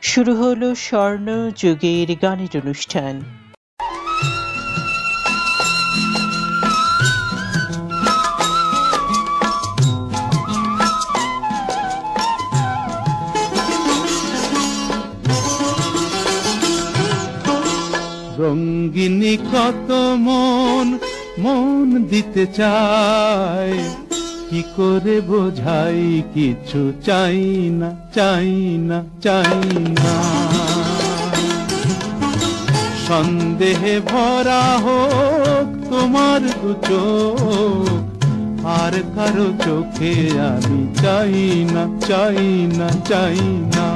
শুরু হলো স্বর্ণ যুগের গানের অনুষ্ঠান। রঙ্গিনী কত মন মন দিতে চায়, কি করে বোঝাই কিছু চাই না চাই না চাই না। সন্দেহে ভরা হোক তোমার দু চোখ, আর কারো চোখে আমি চাই না চাই না চাই না।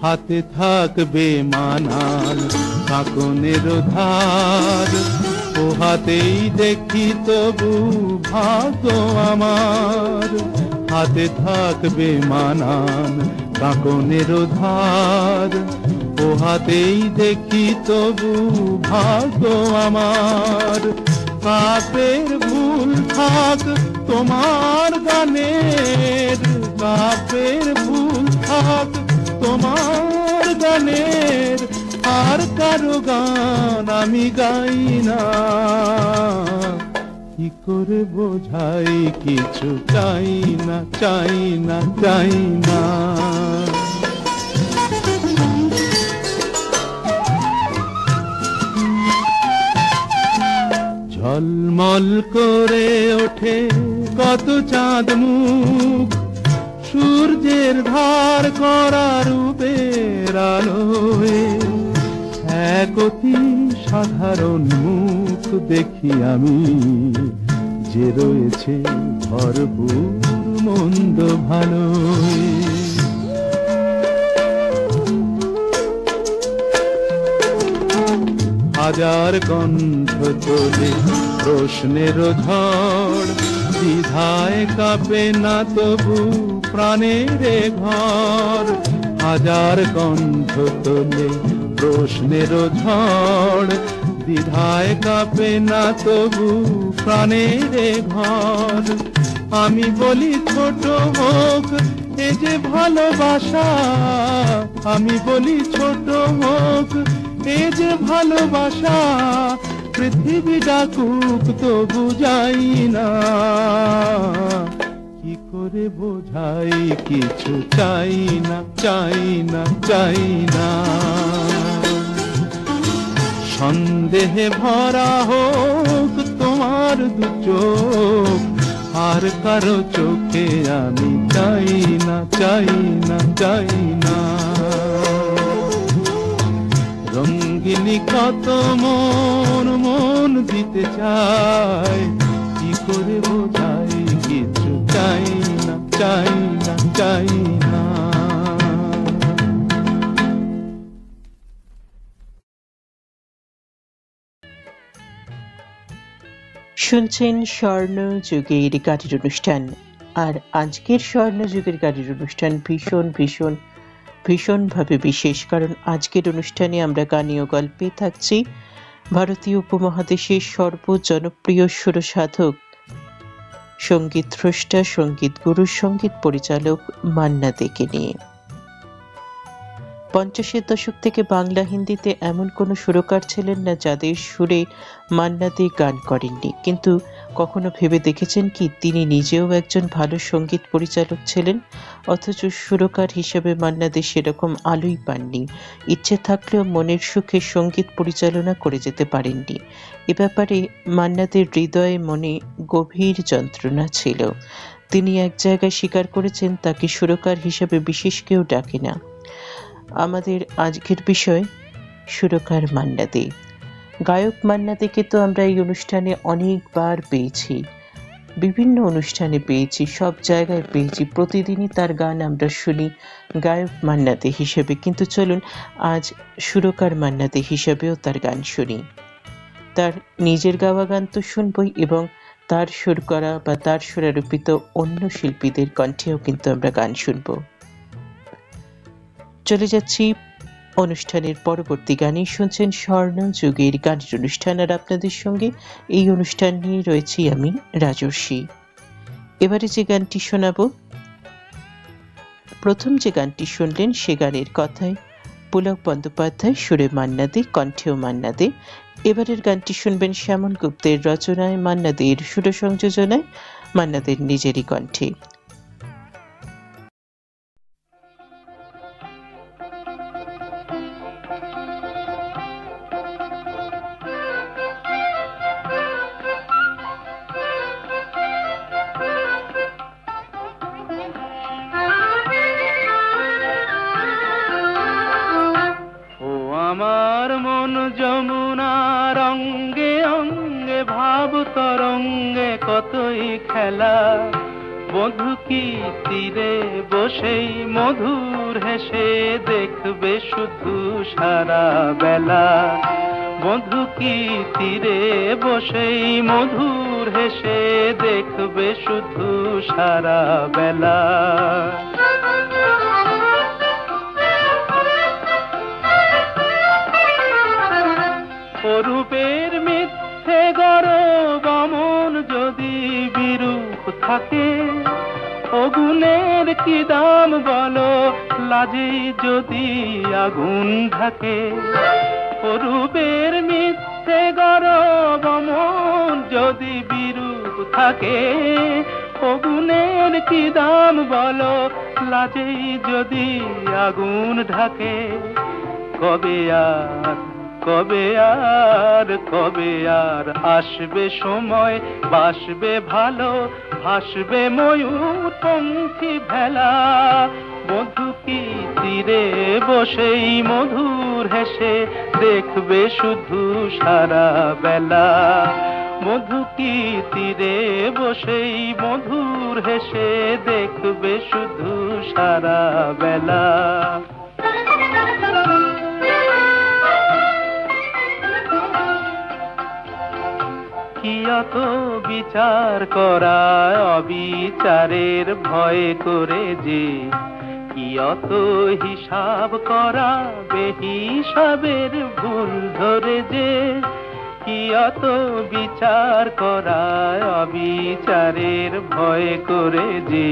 হাতে থাকবে মানাল কাকনের ধার, ও হাতেই দেখি তবু ভাগ্য আমার। হাতে থাকবে মানাল কাকনের ধার, ও হাতেই দেখি তবু ভাগ্য আমার। কাপের ভুল থাক তোমার গানের, কাপের ভুল থাক তোমার গানের, আর কারো গান আমি গাই না। কি করে বোঝাই কিছু চাই না চাই না চাই না। ঝলমল করে ওঠে কত চাঁদ মুখ, সূর্যের ধার করা রূপের আলোয়। এক অতি সাধারণ মুখ দেখি আমি, যে রয়েছে ভরপুর মন্দ ভালোয়। হাজার কণ্ঠ তোলে প্রশ্নের ঝড়, দ্বিধায় কাঁপে না তবু প্রাণের ঘর। হাজার কণ্ঠ তোলে প্রশ্নের ঝড়, দ্বিধায় কাঁপে না তবু প্রাণের ঘর। আমি বলি ছোট হোক এ যে ভালোবাসা, আমি বলি ছোট হোক এ যে ভালোবাসা। পৃথিবী ডাকুক তবু যাই না, কি করে বোঝাই কিছু চাই না চাই না চাই না। সন্দেহে ভরা হোক তোমার দু চোখ, আর কারো চোখে আমি চাই না চাই না চাই না। রঙ্গিনী কত মন মন দিতে চায়, কি করে বোঝাই কিছু চাই না চাই না চাই না। শুনছেন স্বর্ণ যুগের গানের অনুষ্ঠান। আর আজকের স্বর্ণ যুগের গানের অনুষ্ঠান ভীষণ ভীষণ ভীষণভাবে বিশেষ, কারণ আজকের অনুষ্ঠানে আমরা গানে ও গল্পে থাকছি ভারতীয় উপমহাদেশের সর্বজনপ্রিয় সুরসাধক, সঙ্গীত স্রষ্টা, সঙ্গীত গুরু, সঙ্গীত পরিচালক মান্না দেকে নিয়ে। 50-এর দশক থেকে বাংলা হিন্দিতে এমন কোনো সুরকার ছিলেন না যাদের সুরে মান্না দে গান করেননি। কিন্তু কখনো ভেবে দেখেছেন কি তিনি নিজেও একজন ভালো সঙ্গীত পরিচালক ছিলেন, অথচ সুরকার হিসেবে মান্না দে সেরকম আলোই পাননি। ইচ্ছে থাকলেও মনের সুখে সঙ্গীত পরিচালনা করে যেতে পারেননি। এ ব্যাপারে মান্না দের হৃদয়ে মনে গভীর যন্ত্রণা ছিল। তিনি এক জায়গায় স্বীকার করেছেন তাকে সুরকার হিসেবে বিশেষ কেউ ডাকে না। আমাদের আজকের বিষয় সুরকার মান্না দে। গায়ক মান্না দেকে তো আমরা এই অনুষ্ঠানে অনেকবার পেয়েছি, বিভিন্ন অনুষ্ঠানে পেয়েছি, সব জায়গায় পেয়েছি, প্রতিদিনই তার গান আমরা শুনি গায়ক মান্না দে হিসেবে। কিন্তু চলুন আজ সুরকার মান্না দে হিসেবেও তার গান শুনি। তার নিজের গাওয়া গান তো শুনবই, এবং তার সুর করা বা তার সুরারোপিত অন্য শিল্পীদের কণ্ঠেও কিন্তু আমরা গান শুনব। চলে যাচ্ছি অনুষ্ঠানের পরবর্তী গানে শুনছেন স্বর্ণযুগের গানের অনুষ্ঠান, আর আপনাদের সঙ্গে এই অনুষ্ঠান নিয়ে রয়েছি আমি রাজর্ষি। এবারে যে গানটি শোনাবো, প্রথম যে গানটি শুনলেন সে গানের কথায় পুলক বন্দ্যোপাধ্যায়, সুরে মান্না দে, কণ্ঠেও মান্না দে। এবারের গানটি শুনবেন শ্যামল গুপ্তের রচনায়, মান্না দের সুর সংযোজনায়, মান্না দের নিজেরই কণ্ঠে। আমার মন যমুনার অঙ্গে অঙ্গে ভাব তরঙ্গে কতই খেলা, বধূ কি তীরে বসেই মধুর হেসে দেখবে শুধু সারা বেলা, বধূ কি তীরে বসেই মধুর হেসে দেখবে শুধু সারা বেলা। অরূপের মিথ্যে গরব অমন যদি বিরূপ থাকে, অগুণের কি দাম বলো লাজে যদি আগুন ঢাকে। অরূপের মিথ্যে গরব অমন যদি বিরূপ থাকে, অগুণের কি দাম বলো লাজে যদি আগুন ঢাকে। কবে আর কবে আর কবে আর আসবে সময়, বাসবে ভালো ভাসবে ময়ূর পঙ্খী ভেলা, বধূ কি তীরে বসেই মধুর হেসে দেখবে শুধু সারা বেলা, বধূ কি তীরে বসেই মধুর হেসে দেখবে শুধু সারা বেলা। কি অত বিচার করা অবিচারের ভয় করে যে, কি অত হিসাব করা বেহিসাবের ভুল ধরে যে, কি অত বিচার করা অবিচারের ভয় করে যে,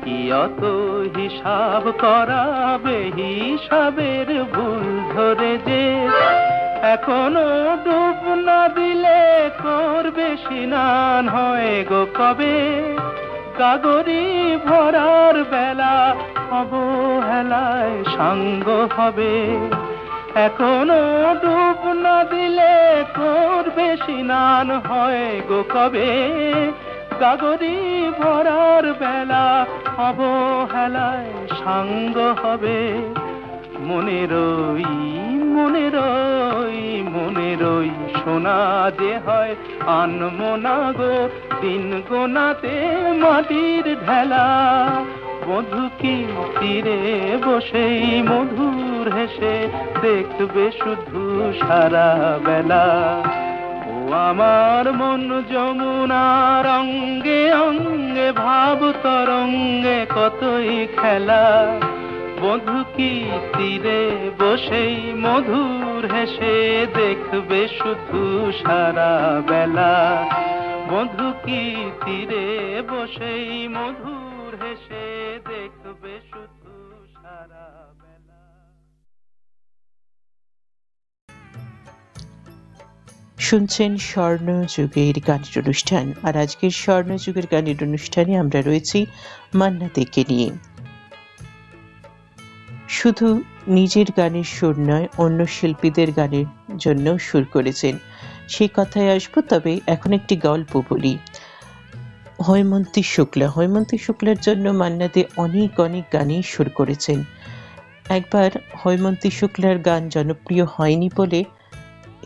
কি অত হিসাব করা বেহিসাবের ভুল ধরে যে, এখনো ডুব না দিলে করবে স্নান হয় গো কবে, গাগরি ভরার বেলা অবহেলায় সাঙ্গ হবে। এখনো ডুব না দিলে করবে স্নান হয় গো কবে, গাগরি ভরার বেলা অবহেলায় সাঙ্গ হবে। মনে রই মনে রই মনে রই সোনা যে হয় আনমনা গো, দিন গোনাতে মাটির ঢেলা, বধূ কি তীরে বসেই মধুর হেসে দেখবে শুধু সারা বেলা। ও আমার মন যমুনার অঙ্গে অঙ্গে ভাব তরঙ্গে কতই খেলা, বধূ কি তীরে বসেই মধুর হেসে দেখবে শুধু সারা বেলা, বধূ কি তীরে বসেই মধুর হেসে দেখবে শুধু সারা বেলা। শুনছেন স্বর্ণযুগের গানের অনুষ্ঠান, আর আজকের স্বর্ণযুগের গানের অনুষ্ঠানে আমরা রয়েছি মান্না দেকে নিয়ে। শুধু নিজের গানের সুর নয়, অন্য শিল্পীদের গানের জন্য সুর করেছেন, সেই কথায় আসবো। তবে এখন একটি গল্প বলি। হৈমন্তী শুক্লার জন্য মান্না দে অনেক অনেক গানই সুর করেছেন। একবার হৈমন্তী শুক্লার গান জনপ্রিয় হয়নি বলে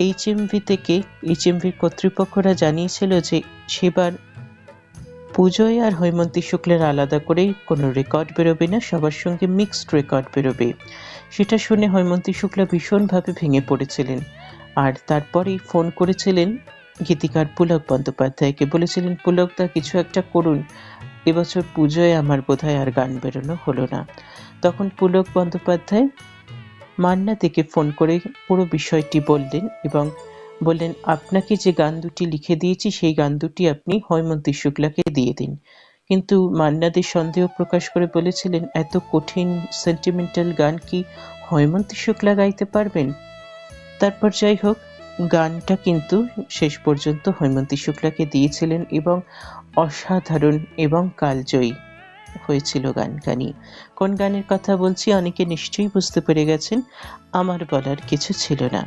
এইচএমভির কর্তৃপক্ষরা জানিয়েছিল যে সেবার পুজোয় আর হৈমন্তী শুক্লার আলাদা করে কোনো রেকর্ড বেরোবে না, সবার সঙ্গে মিক্সড রেকর্ড বেরোবে। সেটা শুনে হৈমন্তী শুক্লা ভীষণভাবে ভেঙে পড়েছিলেন, আর তারপরেই ফোন করেছিলেন গীতিকার পুলক বন্দ্যোপাধ্যায়কে, বলেছিলেন পুলকদা কিছু একটা করুন, এবছর পুজোয় আমার বোধহয় আর গান বেরোনো হলো না। তখন পুলক বন্দ্যোপাধ্যায় মান্না দেকে ফোন করে পুরো বিষয়টি বললেন এবং বললেন, আপনাকে যে গান দুটি লিখে দিয়েছি সেই গান দুটি আপনি হৈমন্তী শুক্লাকে দিয়ে দিন। কিন্তু মান্না দে সন্দেহ প্রকাশ করে বলেছিলেন, এত কঠিন সেন্টিমেন্টাল গান কি হৈমন্তী শুক্লা গাইতে পারবেন? তারপর যাই হোক, গানটা কিন্তু শেষ পর্যন্ত হৈমন্তী শুক্লাকে দিয়েছিলেন এবং অসাধারণ এবং কালজয়ী হয়েছিল গানখানি। কোন গানের কথা বলছি অনেকে নিশ্চয়ই বুঝতে পেরে গেছেন, আমার বলার কিছু ছিল না।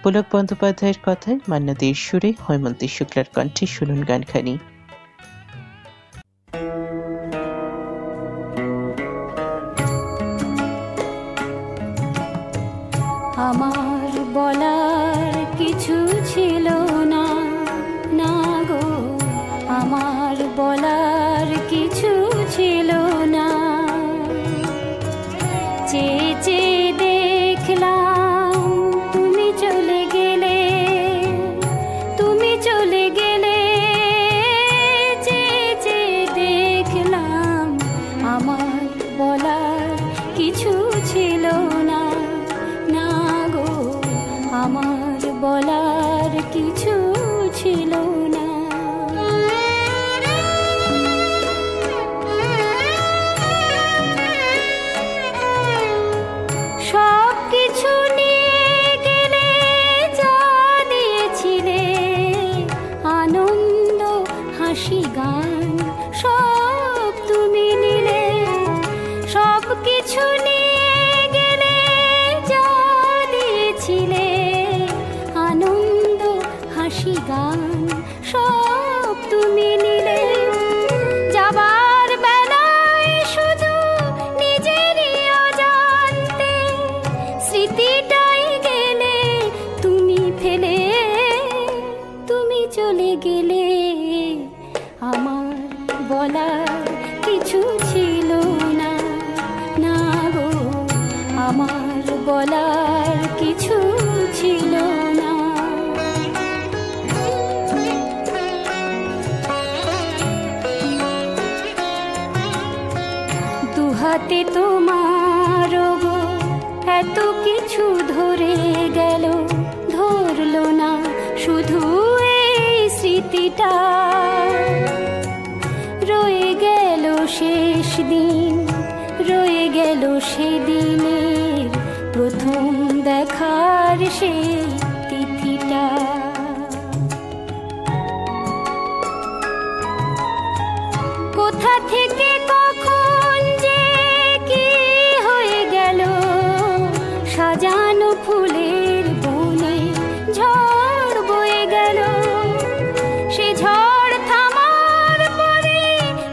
পুলক বন্দ্যোপাধ্যায়ের কথায় মান্না দের সুরে হৈমন্তী শুক্লার কণ্ঠে শুনুন গানখানি। আমার বলার কিছু ছিল না, না গো, আমার বলার কিছু ছিল না। চেয়ে চেয়ে দেখলাম তুমি চলে গেলে, তুমি চলে গেলে। চেয়ে চেয়ে দেখলাম আমার বলার কিছু ছিল না, না গো, আমার বলার কিছু ছিল না। সব কিছু নিয়ে গেলে, যা দিয়েছিলে আনন্দ হাসি গান, সব তুমি নিলে। সব কিছু নিয়ে গেলে, যা দিয়েছিলে আনন্দ হাসি গান, সব তুমি নিলে। যাবার বেলায় শুধু নিজেরই অজান্তে স্মৃতিটাই গেলে তুমি ফেলে, তুমি চলে গেলে। আমার বলার কিছু ছিল না, না গো, আমার বলার কিছু ছিল না। দুহাতে তোমার গো এত কিছু ধরে গেল, ধরলো না শুধু এই স্মৃতিটা। রয়ে গেল শেষ দিন, রয়ে গেল সেদিনের প্রথম দেখার সেই তিথিটা। কোথা থেকে কখন যে কি হয়ে গেল, সাজানো ফুলের বনে ঝড় বয়ে গেল। সে ঝড় থামার পরে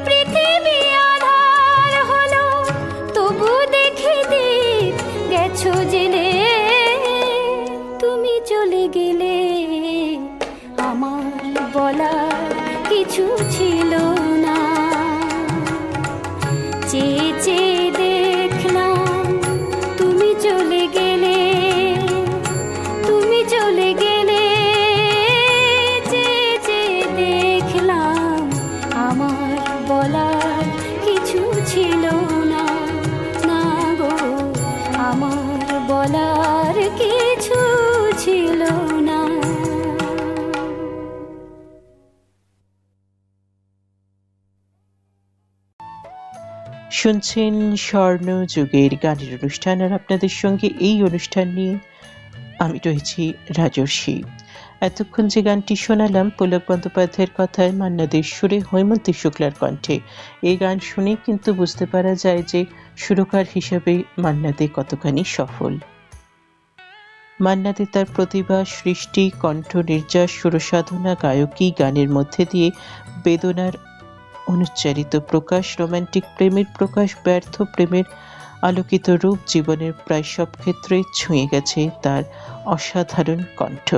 পৃথিবী আধার হলো, তবু দেখি দিক গেছো জেলে। তুমি চলে গেলে, আমার বলার কিছু ছিল না। চেয়ে চেয়ে দেখলাম তুমি চলে গেলে, তুমি চলে গেলে। চেয়ে চেয়ে দেখলাম আমার বলার কিছু ছিল না, না গো, আমার বলার কিছু ছিল না। শুনছেন স্বর্ণ যুগের গানের অনুষ্ঠান, আর আপনাদের সঙ্গে এই অনুষ্ঠান নিয়ে আমি রয়েছি রাজর্ষি। এতক্ষণ যে গানটি শোনালাম পুলক বন্দ্যোপাধ্যায়ের কথায় মান্না দের সুরে হৈমন্তী শুক্লার কণ্ঠে, এই গান শুনে কিন্তু বুঝতে পারা যায় যে সুরকার হিসেবে মান্না দে কতখানি সফল। মান্না দে তার প্রতিভা, সৃষ্টি, কণ্ঠ নির্যাস, সুরসাধনা, গায়কী, গানের মধ্যে দিয়ে বেদনার অনুচ্চারিত প্রকাশ, রোমান্টিক প্রেমের প্রকাশ, ব্যর্থ প্রেমের আলোকিত রূপ, জীবনের প্রায় সব ক্ষেত্রে ছুঁয়ে গেছে তার অসাধারণ কণ্ঠ।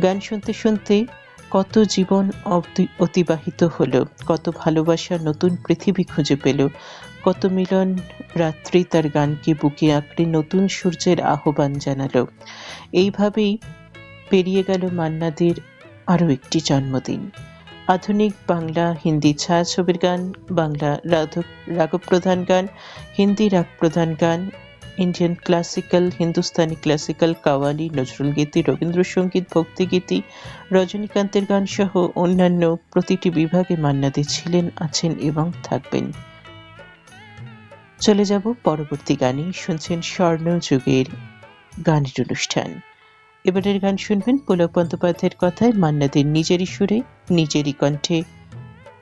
গান শুনতে শুনতে কত জীবন অতিবাহিত হলো, কত ভালোবাসার নতুন পৃথিবী খুঁজে পেল, কত মিলন রাত্রি তার গানকে বুকে আঁকড়ে নতুন সূর্যের আহ্বান জানালো। এইভাবেই পেরিয়ে গেল মান্না দের আরও একটি জন্মদিন। আধুনিক বাংলা হিন্দি ছায়াছবির গান, বাংলা রাগব প্রধান গান, হিন্দি রাগ প্রধান গান, Indian classical, Hindustani classical, qawwali, Nazrul গীতি, রবীন্দ্রসঙ্গীত, ভক্তিগীতি, রজনীকান্তের গান সহ অন্যান্য প্রতিটি বিভাগে মান্না দে ছিলেন, আছেন এবং থাকবেন। চলে যাব পরবর্তী গানে। শুনছেন স্বর্ণযুগের গানের অনুষ্ঠান। এবারের গান শুনবেন পুলক বন্দ্যোপাধ্যায়ের কথায়, মান্না দের নিজেরই সুরে, নিজেরই কণ্ঠে,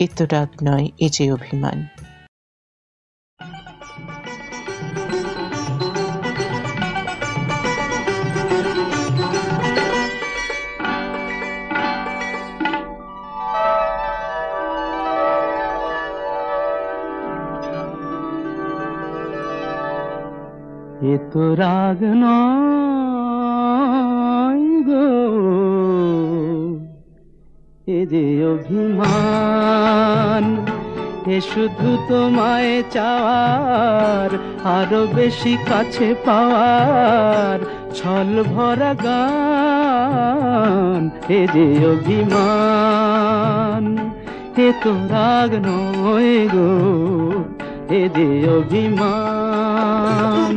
এত রাগ নয় এ যে অভিমান। এ তো রাগ নয় গো, এ যে অভিমান, এ শুধু তোমায় চাওয়ার, আরো বেশি কাছে পাওয়ার ছল ভরা গান, এ যে অভিমান। এ তো রাগ নয় গো, এ যে অভিমান।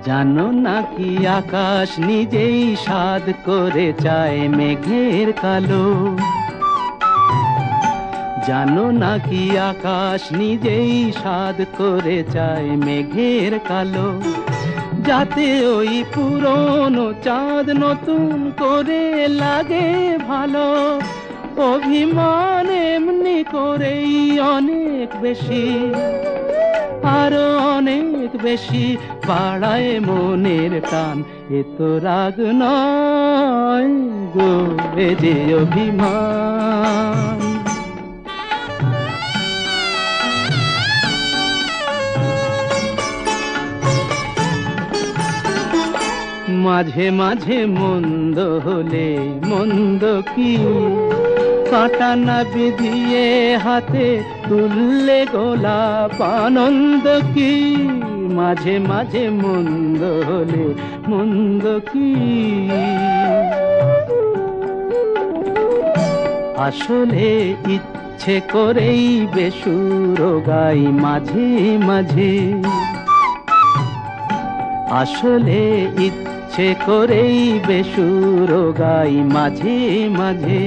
জানো নাকি আকাশ নিজেই সাধ করে চায় মেঘের কালো, জানো নাকি আকাশ নিজেই সাধ করে চায় মেঘের কালো, যাতে ওই পুরনো চাঁদ নতুন করে লাগে ভালো। অভিমান এমনি করেই অনেক বেশি, আরো অনেক বেশি বাড়ায় মনের টান, এ তো রাগ নয় গো, এ যে অভিমান। মাঝে মাঝে মন্দ হলে মন্দ কি, কাঁটা না বিধিয়ে হাতে তুললে গোলাপ আনন্দ কি। মাঝে মাঝে মন্দ হলে মন্দ কি, আসলে ইচ্ছে করেই বেসুর গাই মাঝে মাঝে, আসলে ইচ্ছে করেই বেসুর গাই মাঝে মাঝে,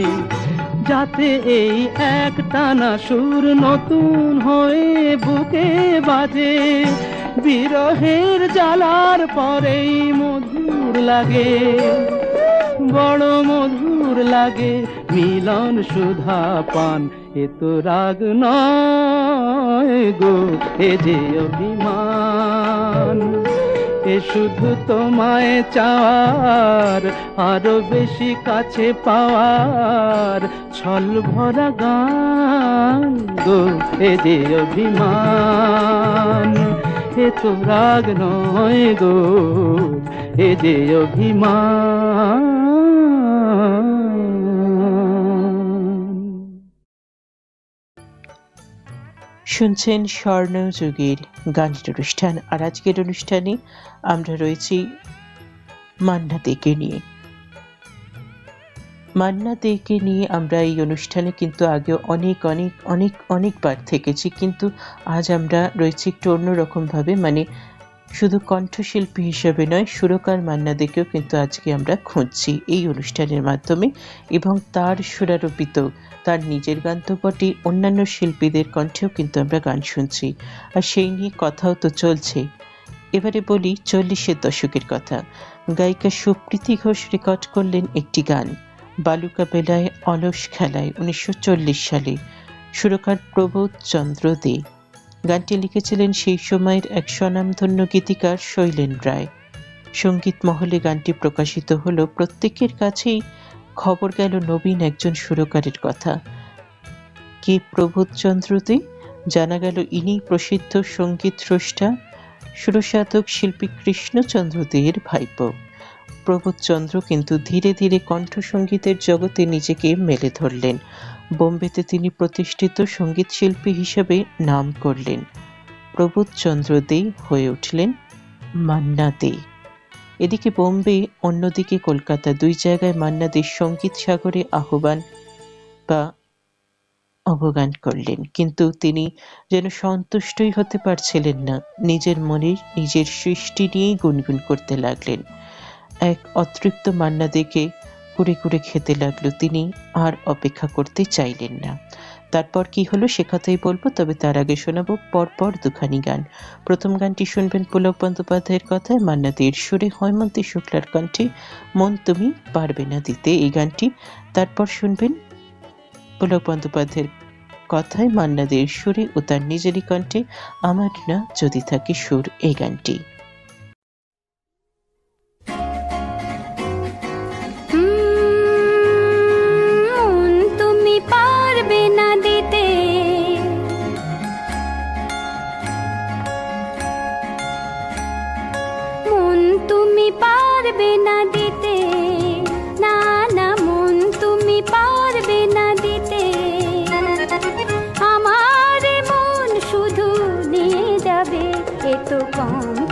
যাতে এই এক টানা সুর নতুন হয়ে বুকে বাজে। বিরহের জ্বালার পরেই মধুর লাগে, বড় মধুর লাগে মিলন সুধা পান, এ তো রাগ নয় গো, এ যে অভিমান। এ শুধু তোমায় চাওয়ার, আরো বেশি কাছে পাওয়ার ছল ভরা গান গো, এ যে অভিমান। এ তো রাগ নয় গো, এ যে অভিমান। শুনছেন স্বর্ণযুগের গানের অনুষ্ঠান। আর আজকের অনুষ্ঠানে আমরা রয়েছি মান্না দেকে নিয়ে। মান্না দেকে নিয়ে আমরা এই অনুষ্ঠানে কিন্তু আগে অনেক অনেক অনেক অনেকবার থেকেছি, কিন্তু আজ আমরা রয়েছি একটু অন্যরকম ভাবে, মানে শুধু কণ্ঠশিল্পী হিসেবে নয়, সুরকার মান্না দেকেও কিন্তু আজকে আমরা খুঁজছি এই অনুষ্ঠানের মাধ্যমে, এবং তার সুরারোপিত তার নিজের গান তো বটে, অন্যান্য শিল্পীদের কণ্ঠেও কিন্তু আমরা গান শুনছি, আর সেই নিয়ে কথাও তো চলছে। এবারে বলি 40-এর দশকের কথা। গায়িকা সুপ্রীতি ঘোষ রেকর্ড করলেন একটি গান, বালুকা বেলায় অলস খেলায়, 1940 সালে। সুরকার প্রবোধ চন্দ্র দে। গানটি লিখেছিলেন সেই সময়ের এক স্বনামধন্য গীতিকার শৈলেন রায়। সঙ্গীত মহলে গানটি প্রকাশিত হলো, প্রত্যেকের কাছেই খবর গেল নবীন একজন সুরকারের কথা। কে প্রবোধচন্দ্র দে? জানা গেল ইনি প্রসিদ্ধ সঙ্গীত স্রষ্টা সুরসাধক শিল্পী কৃষ্ণচন্দ্র দের ভাইপো। প্রবোধচন্দ্র কিন্তু ধীরে ধীরে কণ্ঠসঙ্গীতের জগতে নিজেকে মেলে ধরলেন। বোম্বেতে তিনি প্রতিষ্ঠিত সঙ্গীত শিল্পী হিসেবে নাম করলেন। প্রবোধচন্দ্র দে হয়ে উঠলেন মান্না দে। এদিকে বোম্বে, অন্যদিকে কলকাতা, দুই জায়গায় মান্না দে সঙ্গীত সাগরে আহ্বান বা অবগান করলেন, কিন্তু তিনি যেন সন্তুষ্টই হতে পারছিলেন না। নিজের মনে নিজের সৃষ্টি নিয়েই গুনগুন করতে লাগলেন। এক অতৃপ্ত মান্না দেকে কুড়ে কুড়ে খেতে লাগলো। তিনি আর অপেক্ষা করতে চাইলেন না। তারপর কি হলো সে কথাই বলবো, তবে তার আগে শোনাবো পরপর দুখানি গান। প্রথম গানটি শুনবেন পুলক বন্দ্যোপাধ্যায়ের কথায়, মান্না দের সুরে, হৈমন্তী শুক্লার কণ্ঠে, মন তুমি পারবে না দিতে এই গানটি। তারপর শুনবেন পুলক বন্দ্যোপাধ্যায়ের কথায়, মান্না দের সুরে ও তার নিজেরই কণ্ঠে, আমার না যদি থাকে সুর এই গানটি।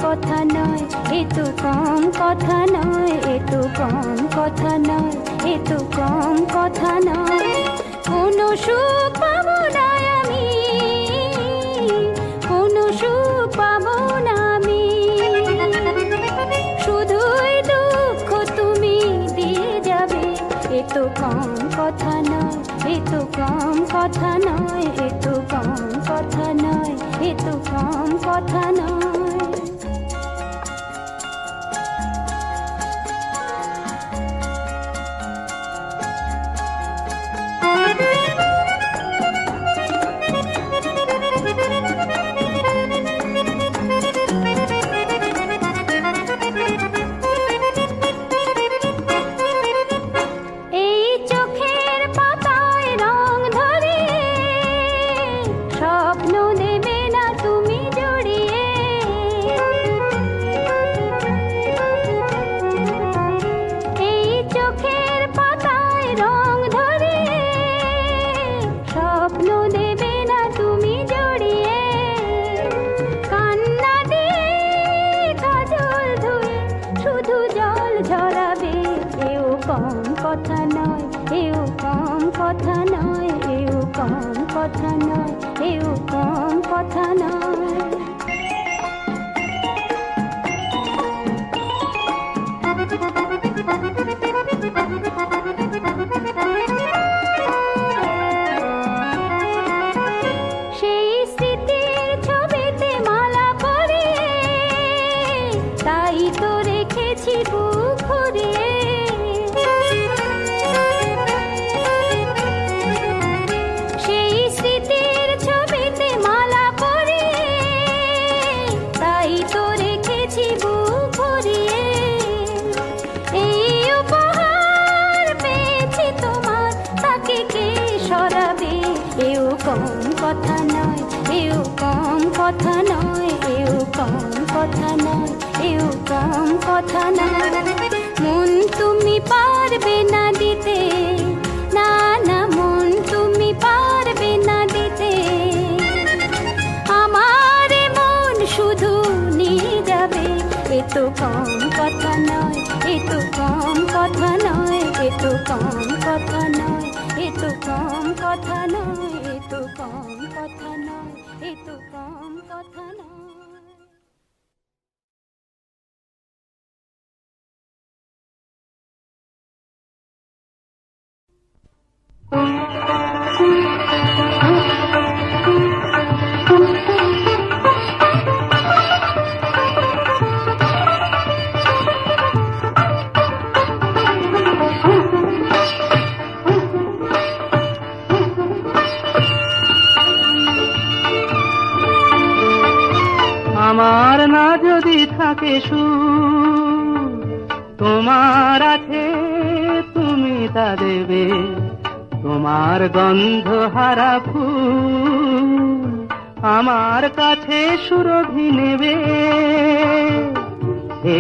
কথা নয়, এ তো কম কথা নয়, এ তো কম কথা নয়, এ তো কম কথা নয়। কোনো সুখ পাবো না আমি, কোনো সুখ পাবো না আমি, শুধুই দুঃখ তুমি দিয়ে যাবে। এ তো কম কথা নয়, এ তো কম কথা নয়, এ তো কম কথা নয়, এ তো কম কথা নয়। কথা নয়, এও কম কথা নয়, এও কম কথা নয়, এও কম কথা নয়। সেই স্মৃতির ছবিতে মালা পরিয়ে, তাই তো রেখেছি বুক ভরিয়ে। কম কথা নয়, এও কম কথা নয়, এও কম কথা নয়, এও কম কথা নয়। মন তুমি পারবে না দিতে, না না মন তুমি পারবে না দিতে। আমার মন শুধু নিয়ে যাবে। এ তো কম কথা নয়, এ তো কম কথা নয়, এ তো কম কথা নয়, এ তো কম কথা নয়, এ তো কম কথা নয়, এ তো কম কথা নয়। আমার না যদি থাকে সুর, তোমার আছে তুমি তা দেবে। তোমার গন্ধ হারা ফুল আমার কাছে সুরভি নেবে।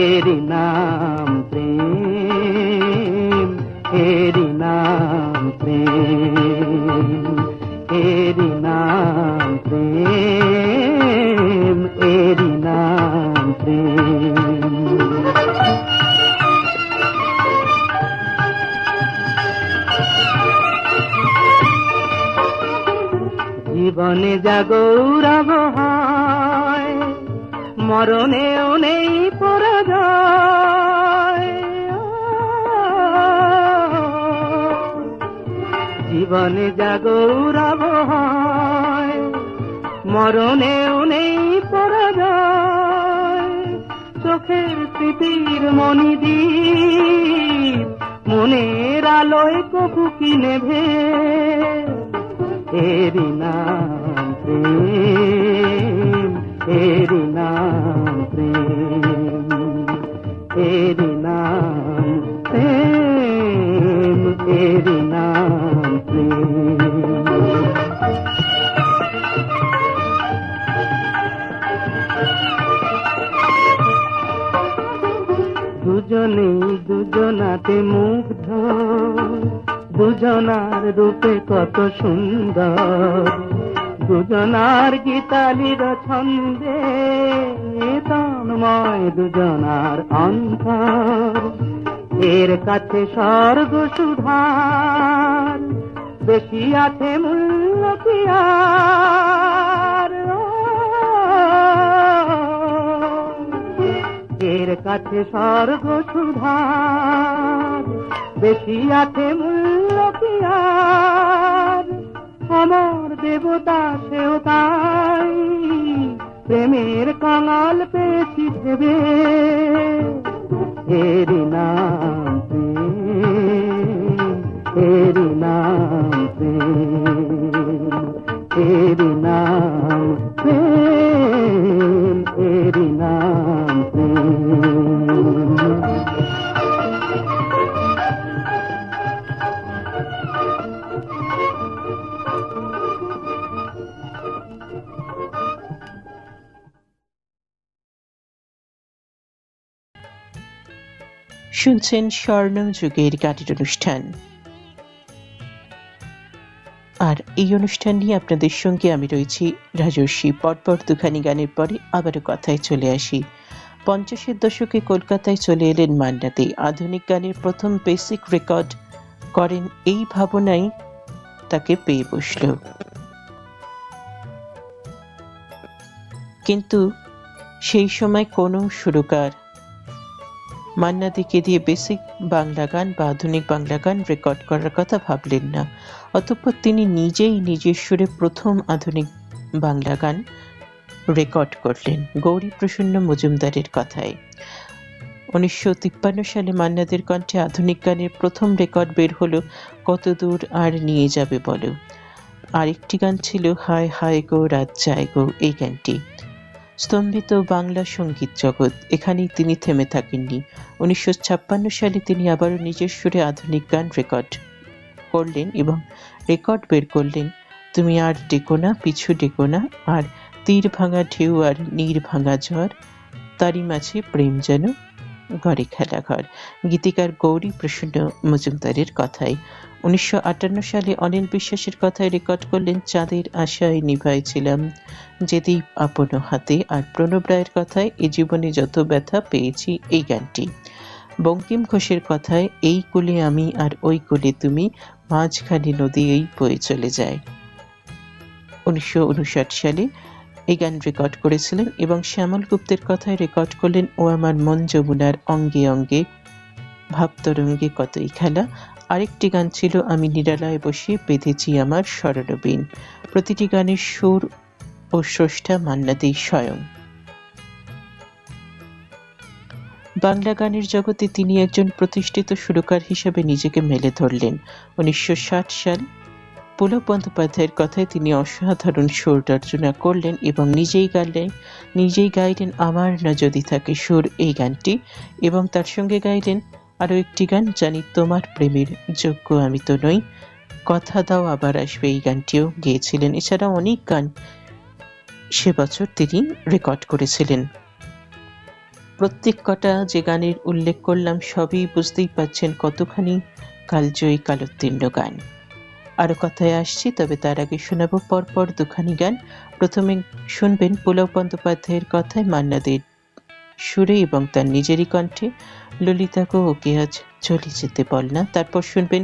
এরি নাম প্রেম, এরি নাম প্রেম, এরি নাম প্রেম, এরি নাম প্রেম। জীবনে যা গৌরব হয়, মরণেও নেই পরাজয়। জীবনে যা গৌরব হয়, মরণেও নেই পরাজয়। চোখের স্মৃতির মণিদ্বীপ মনের আলোয় কবু কি নেভে, এরি নাম প্রেম, এরি নাম প্রেম, এরি নাম প্রেম, এরি নাম প্রেম। দুজনেই দুজনাতে মুগ্ধ, দুজনার রূপে কত সুন্দর, দুজনার গীতালির ছন্দে তন্ময় দুজনার অন্তর। এর কাছে স্বর্গ সুধার, বেশি আছে মূল্য কি আর। এর কাছে স্বর্গ সুধার, বেশি আছে মূল্য কি আর। আমার দেবতা সেও তাই, প্রেমের কাঙাল পেয়েছি ভেবে, এরি নাম প্রেম, এরি নাম প্রেম, এরি নাম প্রেম, এরি নাম প্রেম। শুনছেন স্বর্ণম যুগের গানের অনুষ্ঠান, আর এই অনুষ্ঠান নিয়ে আপনাদের সঙ্গে আমি রয়েছি রাজস্বী। পরপর দুখানি গানের পরে আবারও কথায় চলে আসি। 50-এর দশকে কলকাতায় চলে এলেন মান্না দে। আধুনিক গানের প্রথম বেসিক রেকর্ড করেন, এই ভাবনাই তাকে পেয়ে বসল। কিন্তু সেই সময় কোনো সুরকার মান্না দেকে দিয়ে বেসিক বাংলা গান বা আধুনিক বাংলা গান রেকর্ড করার কথা ভাবলেন না। অতঃপর তিনি নিজেই নিজের সুরে প্রথম আধুনিক বাংলা গান রেকর্ড করলেন গৌরী প্রসন্ন মজুমদারের কথায়। 1953 সালে মান্না দের কণ্ঠে আধুনিক গানের প্রথম রেকর্ড বের হলো কত দূর আর নিয়ে যাবে বলো। আরেকটি গান ছিল হায় হায় গো রাত যায় গো। এই গানটি স্তম্ভিত বাংলা সঙ্গীত জগৎ। এখানেই তিনি থেমে থাকেননি। 1956 সালে তিনি আবারও নিজের সুরে আধুনিক গান রেকর্ড করলেন এবং রেকর্ড বের করলেন তুমি আর ডেকো না, পিছু ডেকো না, আর তীর ভাঙা ঢেউ আর নীর ভাঙা ঝড়, তারই মাঝে প্রেম যেন ঘরে খেলা ঘর। গীতিকার গৌরী প্রসন্ন মজুমদারের কথায়। 1958 সালে অনিল বিশ্বাসের কথায় রেকর্ড করলেন চাঁদের আশায় নিভাইছিলাম যে দ্বীপ আপন হাতে, আর প্রণব রায়ের কথায় এ জীবনে যত ব্যথা পেয়েছি। এই গানটি বঙ্কিম ঘোষের কথায় এই কোলে আমি আর ওই কোলে তুমি, মাঝখানে নদী এই বয়ে চলে যায়। 1959 সালে এই গান রেকর্ড করেছিলেন এবং শ্যামল গুপ্তের কথায় রেকর্ড করলেন ও আমার মন যমুনার অঙ্গে অঙ্গে, ভাবতরঙ্গে কতই খেলা। আরেকটি গান ছিল আমি নিরালায় বসে বেঁধেছি আমার স্মরণবীণ। প্রতিটি গানের সুর ও স্রষ্টা মান্না দে স্বয়ং। বাংলা গানের জগতে তিনি একজন প্রতিষ্ঠিত সুরকার হিসেবে নিজেকে মেলে ধরলেন। 1960 সাল পুলক বন্দ্যোপাধ্যায়ের কথায় তিনি অসাধারণ সুর রচনা করলেন এবং নিজেই গাইলেন আমার না যদি থাকে সুর এই গানটি, এবং তার সঙ্গে গাইলেন আরো একটি গান জানি তোমার প্রেমের যোগ্য আমি তো নই, কথা দাও আবার আসবে। এই গানটিও গেয়েছিলেন। এছাড়া অনেক গান সে বছর তিনি রেকর্ড করেছিলেন। প্রত্যেক কটা যে গানের উল্লেখ করলাম সবই বুঝতেই পাচ্ছেন কতখানি কালজয়ী কালোত্তীর্ণ গান। আরো কথায় আসছি, তবে তার আগে শোনাবো পরপর দুখানি গান। প্রথমে শুনবেন পুলক বন্দ্যোপাধ্যায়ের কথায় মান্না দের সুরে এবং তার নিজেরই কণ্ঠে ললিতা গো ওকে আজ চলে যেতে বল না। তারপর শুনবেন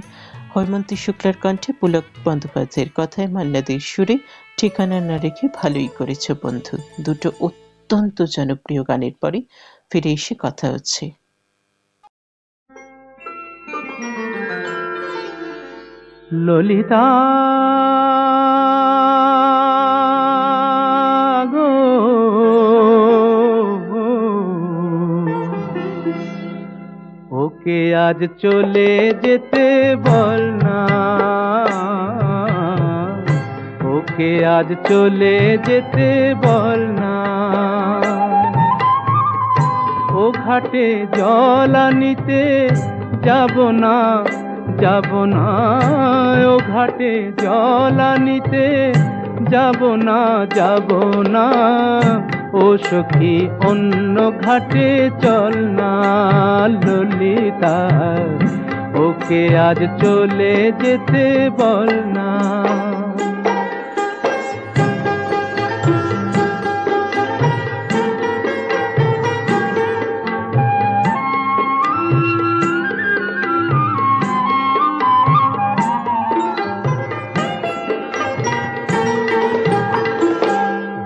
হৈমন্তী শুক্লার কণ্ঠে পুলক বন্দ্যোপাধ্যায়ের কথায় মান্নাদের সুরে ঠিকানা না রেখে ভালোই করেছ বন্ধু। দুটো অত্যন্ত জনপ্রিয় গানের পরে ফিরে এসে কথা হচ্ছে। ললিতা গো, ওকে আজ চলে যেতে বল না, ওকে আজ চলে যেতে বল না। ও ঘাটে জল আনিতে যাব না, যাব না, ও ঘাটে জল আনিতে যাব না, যাব না। ও সখী অন্য ঘাটে চল না ললিতা, ওকে আজ চলে যেতে বল না।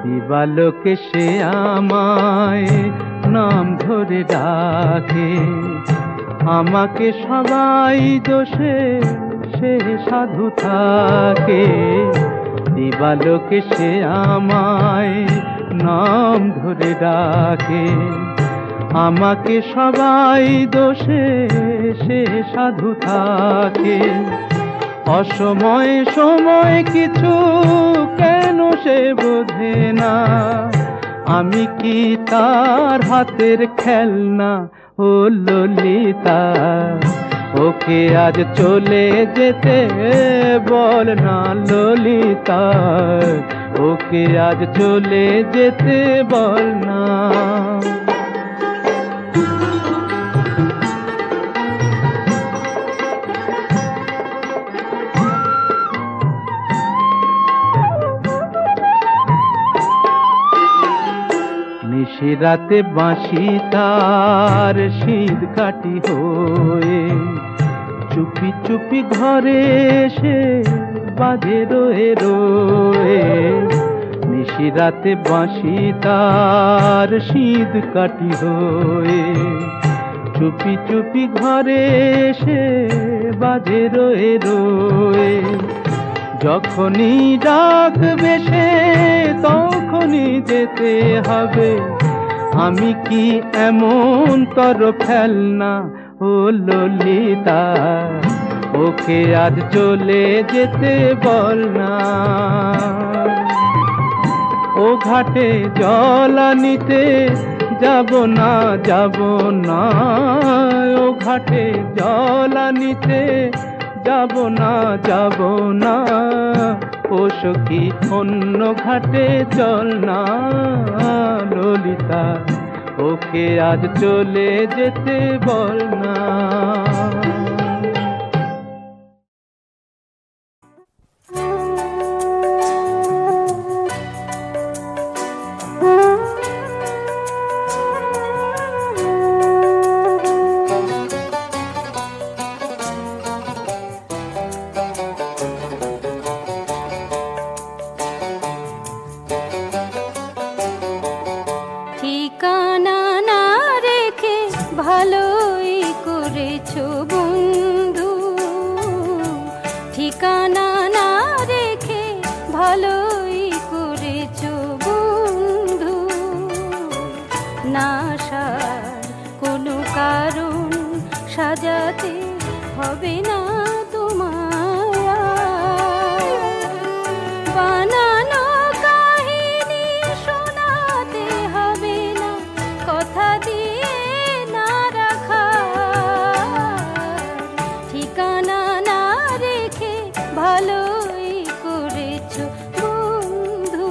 দিবালোকে সে আমায় নাম ধরে ডাকে, আমাকে সবাই দোষে সে সাধু থাকে। দিবালোকে সে আমায় নাম ধরে ডাকে, আমাকে সবাই দোষে সে সাধু থাকে। অসময়ে সময় কিছু কেন সে বোঝে না, আমি কি তার হাতের খেলনা ও ললিতা। ওকে আজ চলে যেতে বল না ললিতা, ওকে আজ চলে যেতে বল না। নিশিরাতে বাঁশি তার শীত কাটি হয়ে, চুপি চুপি ঘরে এসে বাজে রয়ে রয়ে। নিশিরাতে বাঁশি তার শীত কাটি হয়ে, চুপি চুপি ঘরে এসে বাজে রয়ে রয়ে। যখনই ডাকবে সে তখনই যেতে হবে, আমি কি এমন তর ফেলনা ও ললিতা। ওকে আজ চলে যেতে বল না, ও ঘাটে জল আনিতে যাব না, যাব না, ও ঘাটে জল আনিতে যাব না, যাব না। ও সখী অন্য ঘাটে চল না ললিতা, ওকে আজ চলে যেতে বল না। ঠিকানা না রেখে ভালোই করেছো বন্ধু, ঠিকানা না রেখে ভালোই করেছো বন্ধু। না আসার কোনো কারণ সাজাতে হবে না তোমার, বানানো কাহিনী শোনাতে হবে না, কথা দিয়ে না রাখা। ঠিকানা না রেখে ভালোই করেছো বন্ধু।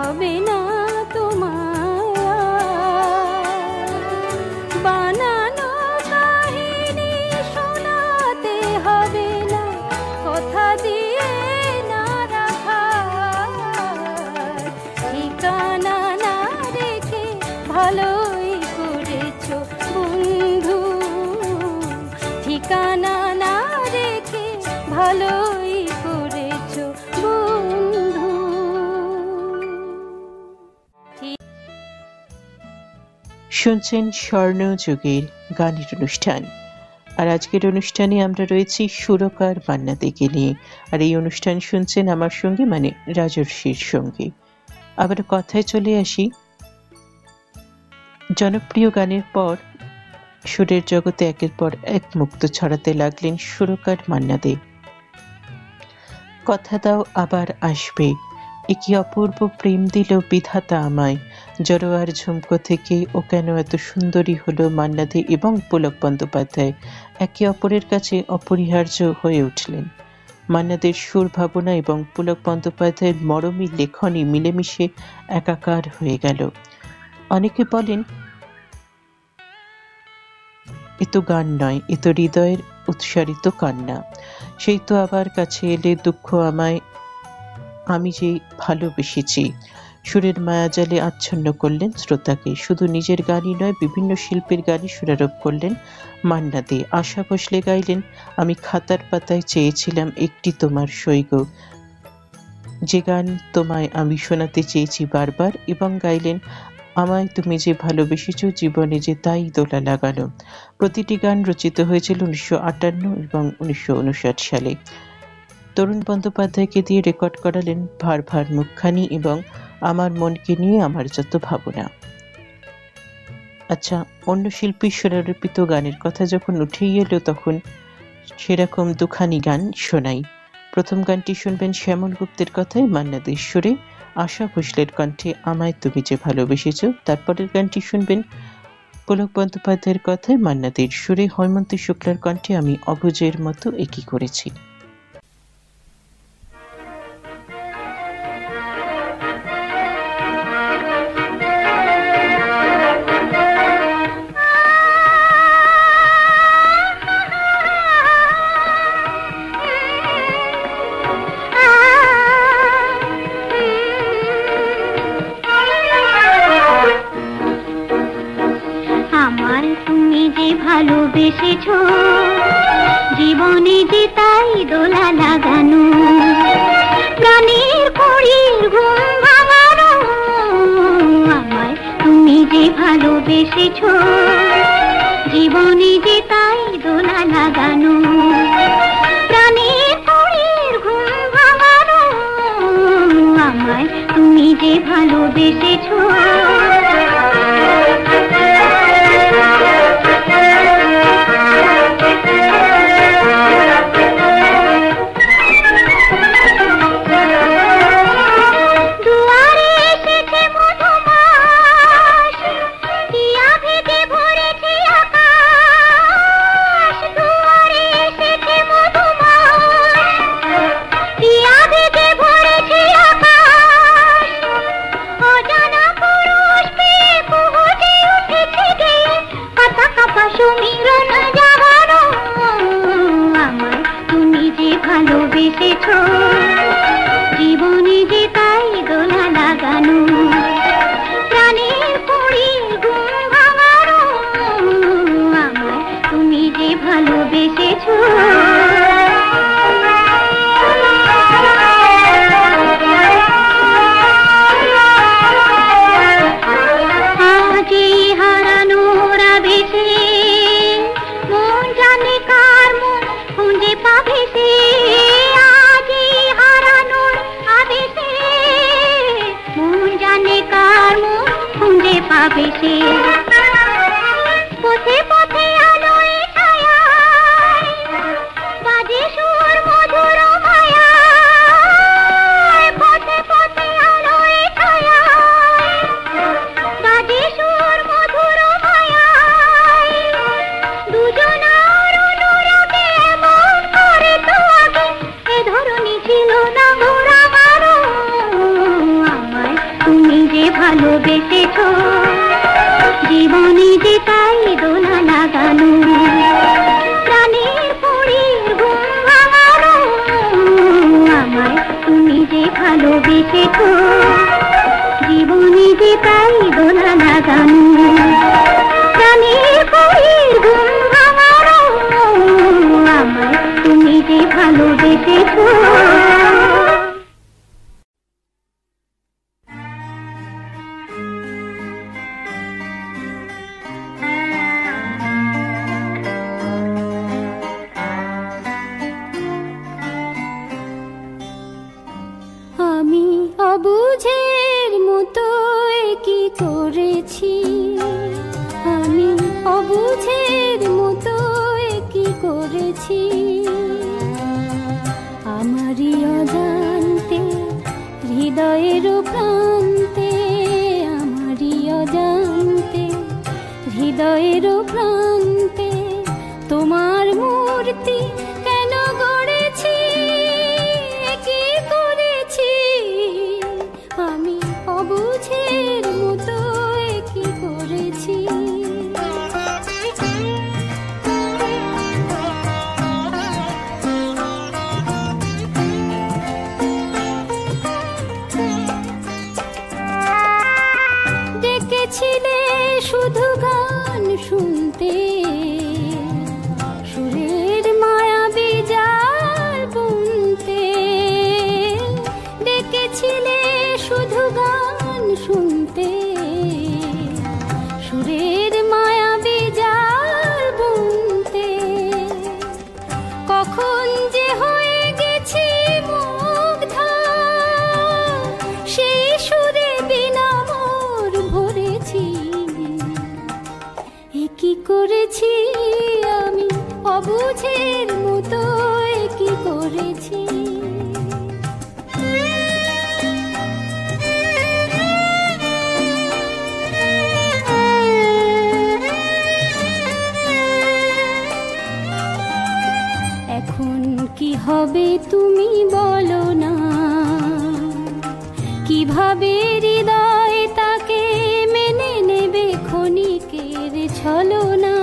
হবে না তোমায় বানানো কাহিনী শোনাতে হবে না কথা দিয়ে না রাখা ঠিকানা না রেখে ভালোই করেছো বন্ধু ঠিকানা না রেখে ভালোই করেছো বন্ধু। শুনছেন স্বর্ণযুগের গানের অনুষ্ঠান। আর আজকের অনুষ্ঠানে আমরা রয়েছি সুরকার মান্না দেকে নিয়ে। আর এই অনুষ্ঠান শুনছেন আমার সঙ্গে, মানে রাজর্ষির সঙ্গে। আবার কথায় চলে আসি, জনপ্রিয় গানের পর সুরের জগতে একের পর এক মুক্ত ছড়াতে লাগলেন সুরকার মান্না দে। কথা দাও আবার আসবে, একি অপূর্ব প্রেম দিল বিধাতা আমায়, জড়োয়ার ঝুমকো থেকে ও কেন এত সুন্দরী হলো মান্না দে এবং পুলক বন্দ্যোপাধ্যায় একে অপরের কাছে অপরিহার্য হয়ে উঠলেন। মান্না দের সুর ভাবনা এবং পুলক বন্দ্যোপাধ্যায়ের মরমী লেখনী মিলেমিশে একাকার হয়ে গেল। অনেকে বলেন এ তো গান নয়, এ তো হৃদয়ের উৎসারিত কান্না। সেই তো আবার কাছে এলে দুঃখ আমায়, আমি যে ভালোবেসেছি। সুরের মায়াজালে আচ্ছন্ন করলেন শ্রোতাকে। শুধু নিজের গানই নয়, বিভিন্ন শিল্পীর গানই সুরারোপ করলেন মান্না দে। আশা ভোসলে গাইলেন আমি খাতার পাতায় চেয়েছিলাম একটি তোমার সৈগ, যে গান তোমায় আমি শোনাতে চেয়েছি বারবার, এবং গাইলেন আমায় তুমি যে ভালোবেসেছ, জীবনে যে তাই দোলা লাগানো। প্রতিটি গান রচিত হয়েছিল 1958 এবং 1959 সালে। তরুণ বন্দ্যোপাধ্যায়কে দিয়ে রেকর্ড করালেন ভার ভার মুখখানি এবং আমার মনকে নিয়ে আমার যত ভাবনা। আচ্ছা, অন্য শিল্পীর সুরারোপিত গানের কথা যখন উঠেই এলো, তখন সেরকম দুখানি গান শোনাই। প্রথম গানটি শুনবেন শ্যামল গুপ্তের কথায় মান্না দের সুরে, আশা ভোসলের কণ্ঠে আমায় তুমি যে ভালোবেসেছ। তারপরের গানটি শুনবেন পুলক বন্দ্যোপাধ্যায়ের কথায় মান্না দের সুরে, হৈমন্তী শুক্লার কণ্ঠে আমি অবুজের মতো একই করেছি। ভালোবেসেছো জীবনে যে তাই দোলা লাগানো, প্রাণের কড়ির ঘুম ভাঙানো, আমায় তুমি যে ভালোবেসেছো জীবনে যে তাই দোলা লাগানো, প্রাণের কড়ির ঘুম ভাঙানো, আমায় তুমি যে ভালোবেসেছো। জীবনে যে তাই দোলা লাগানো, প্রাণের পড়ির ঘুম ভাঙানো, আমায় তুমি যে ভালোবেসেছো। আজই হারানোর আবেশে মন জানে কার মন খুঁজে পাবে সে, আজই হারানোর আবেশে মন জানে কার মন খুঁজে পাবে সে। পথে পথে আলোয় ছায়ায় করেছি আমারই অজান্তে হৃদয়ের প্রান্তে, আমারই অজান্তে হৃদয়ের প্রান্তে তোমার মূর্তি কেন গড়েছি, কি করেছি আমি অবুঝের মতো, কি করেছি। ডেকেছিলে শুধু গান শুনতে, সুরের মায়াবী জাল বুনতে। ডেকেছিলে শুধু গান শুনতে, সুরের মায়াবী জাল বুনতে। কখন যে হয়ে গেছি মুগ্ধ, সেই সুরে বিনা মোর ভরেছি, কি করেছি আমি অবুঝের মতো, কি করেছি। এখন কি হবে তুমি বলো না, কিভাবে হৃদয় তাকে মেনে নেবে ক্ষণিকের ছলনা।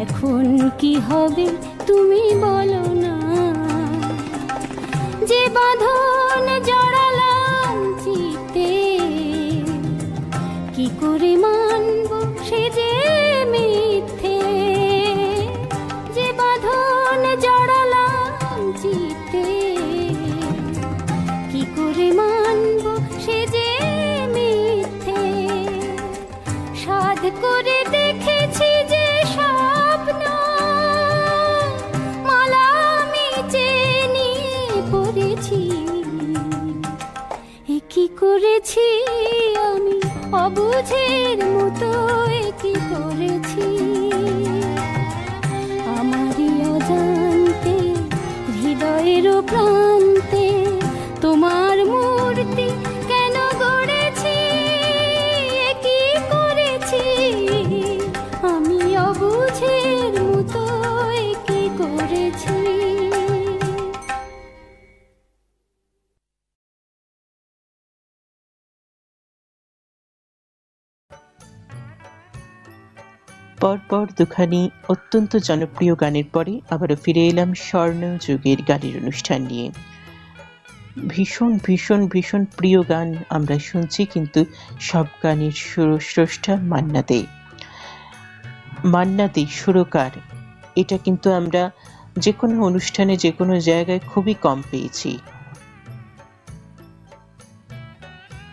এখন কি হবে তুমি বলো না, যে বাঁধন জড়ালাম চিতে, কি করে মানব সে যে মিথ্যে। যে বাঁধন জড়ালাম চিতে, কি করে মানব সে যে মিথ্যে। সাধ করে দেখেছি যে স্বপ্ন, মালা আমি চেয়ে নিয়ে পড়েছি, কি করেছি আমি অবুঝের মতো, কি করেছি। আমারই অজান্তে হৃদয়ের প্রান্তে তোমার মূর্তি কেন গড়েছি, কি করেছি আমি অবুঝের মতো, কি করেছি। পরপর দুখানি অত্যন্ত জনপ্রিয় গানের পরে আবারও ফিরে এলাম স্বর্ণযুগের গানের অনুষ্ঠান নিয়ে। ভীষণ ভীষণ ভীষণ প্রিয় গান আমরা শুনছি, কিন্তু সব গানের স্রষ্টা মান্না দে। মান্না দে সুরকার, এটা কিন্তু আমরা যে কোনো অনুষ্ঠানে যে কোনো জায়গায় খুবই কম পেয়েছি।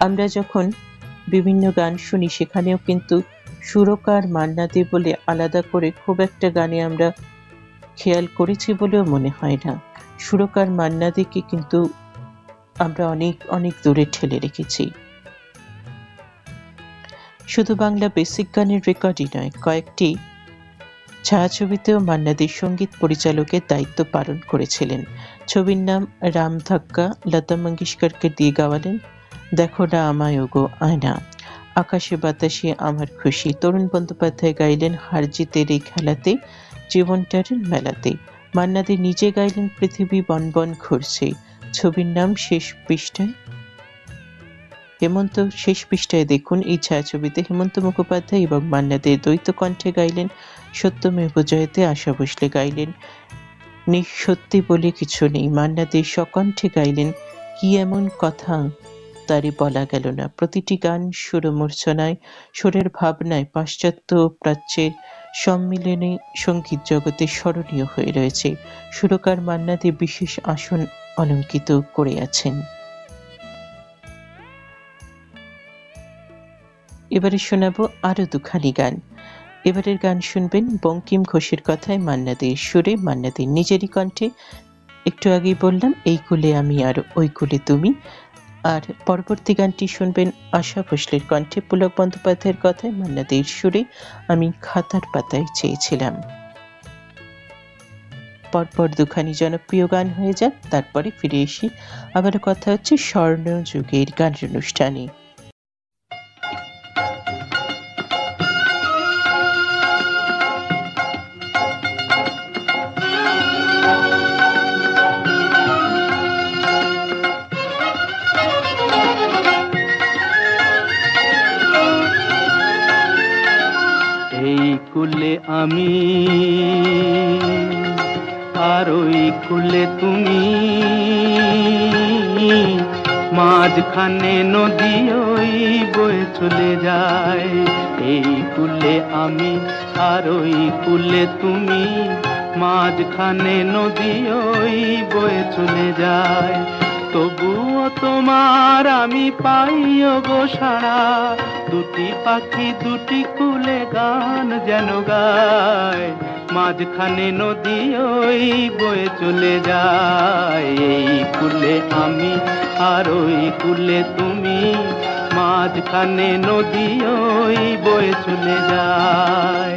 আমরা যখন বিভিন্ন গান শুনি সেখানেও কিন্তু সুরকার মান্না দে বলে আলাদা করে খুব একটা গানে আমরা খেয়াল করেছি বলেও মনে হয় না। সুরকার মান্না দেকে কিন্তু আমরা অনেক অনেক দূরে ঠেলে রেখেছি। শুধু বাংলা বেসিক গানের রেকর্ডই নয়, কয়েকটি ছায়াছবিতেও মান্না দে সঙ্গীত পরিচালকের দায়িত্ব পালন করেছিলেন। ছবির নাম রাম ধাক্কা, লতা মঙ্গেশকরকে দিয়ে গাওয়ালেন দেখো না আমায় ওগো আয়না। আকাশে বাতাসে আমার খুশি, তরুণ বন্দ্যোপাধ্যায় গাইলেন হার জিতের এই খেলাতে, জীবনটার মেলাতে। মান্না দে নিজে গাইলেন পৃথিবী বনবন ঘুরছে। ছবির নাম শেষ পৃষ্ঠায়। শেষ পৃষ্ঠায় দেখুন এই ছায়াছবিতে হেমন্ত মুখোপাধ্যায় এবং মান্না দে দ্বৈত কণ্ঠে গাইলেন সত্যমেব জয়তে, আশা ভোসলে গাইলেন সত্যি বলে কিছু নেই, মান্না দে সকণ্ঠে গাইলেন কি এমন কথা তারে বলা গেল না। প্রতিটি গান সুরমূর্ছনায়, সুরের ভাবনায়, পাশ্চাত্য ও প্রাচ্যের সম্মিলনে সঙ্গীত জগতে স্মরণীয় হয়ে রয়েছে। সুরকার মান্না দে বিশেষ আসন অলঙ্কিত করে আছেন। এবারে শোনাবো আরো দুখানি গান। এবারের গান শুনবেন বঙ্কিম ঘোষের কথায় মান্না দের সুরে, মান্না দের নিজেরই কণ্ঠে। একটু আগেই বললাম এই কুলে আমি আর ওই কুলে তুমি। আর পরবর্তী গানটি শুনবেন আশা ভোসলের কণ্ঠে, পুলক বন্দ্যোপাধ্যায়ের কথায় মান্না দের সুরে, আমি খাতার পাতায় চেয়েছিলাম। পরপর দুখানি জনপ্রিয় গান হয়ে যাক, তারপরে ফিরে এসে আবার কথা হচ্ছে স্বর্ণযুগের গানের অনুষ্ঠানে। এই কুলে আমি আর ওই কুলে তুমি, মাঝখানে নদী ওই বয়ে চলে যায়। এই কুলে আমি আর ওই কুলে তুমি, মাঝখানে নদী ওই বয়ে চলে যায়। তবুও তোমার আমি পাইও গো সাড়া, দুটি পাখি দুটি কুলে গান যেন গায়। মাঝখানে নদী ওই বয়ে চলে যায়। এই কুলে আমি আর ওই কুলে তুমি, মাঝখানে নদী ওই বয়ে চলে যায়।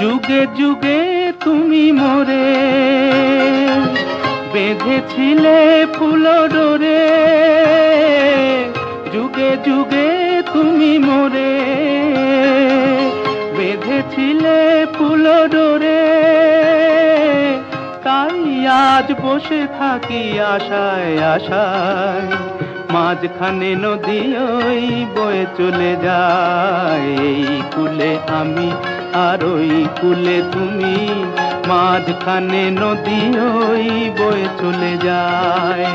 যুগে যুগে তুমি মোরে বেঁধেছিলে ফুল ডোরে, যুগে যুগে তুমি মোরে বেঁধেছিলে ফুল ডোরে। তাই আজ বসে থাকি আশায় আশায়, মাঝখানে নদী ওই বয়ে চলে যায়। এই কুলে আমি আর ওই কুলে তুমি, মাঝখানে নদী ওই বয়ে চলে যায়।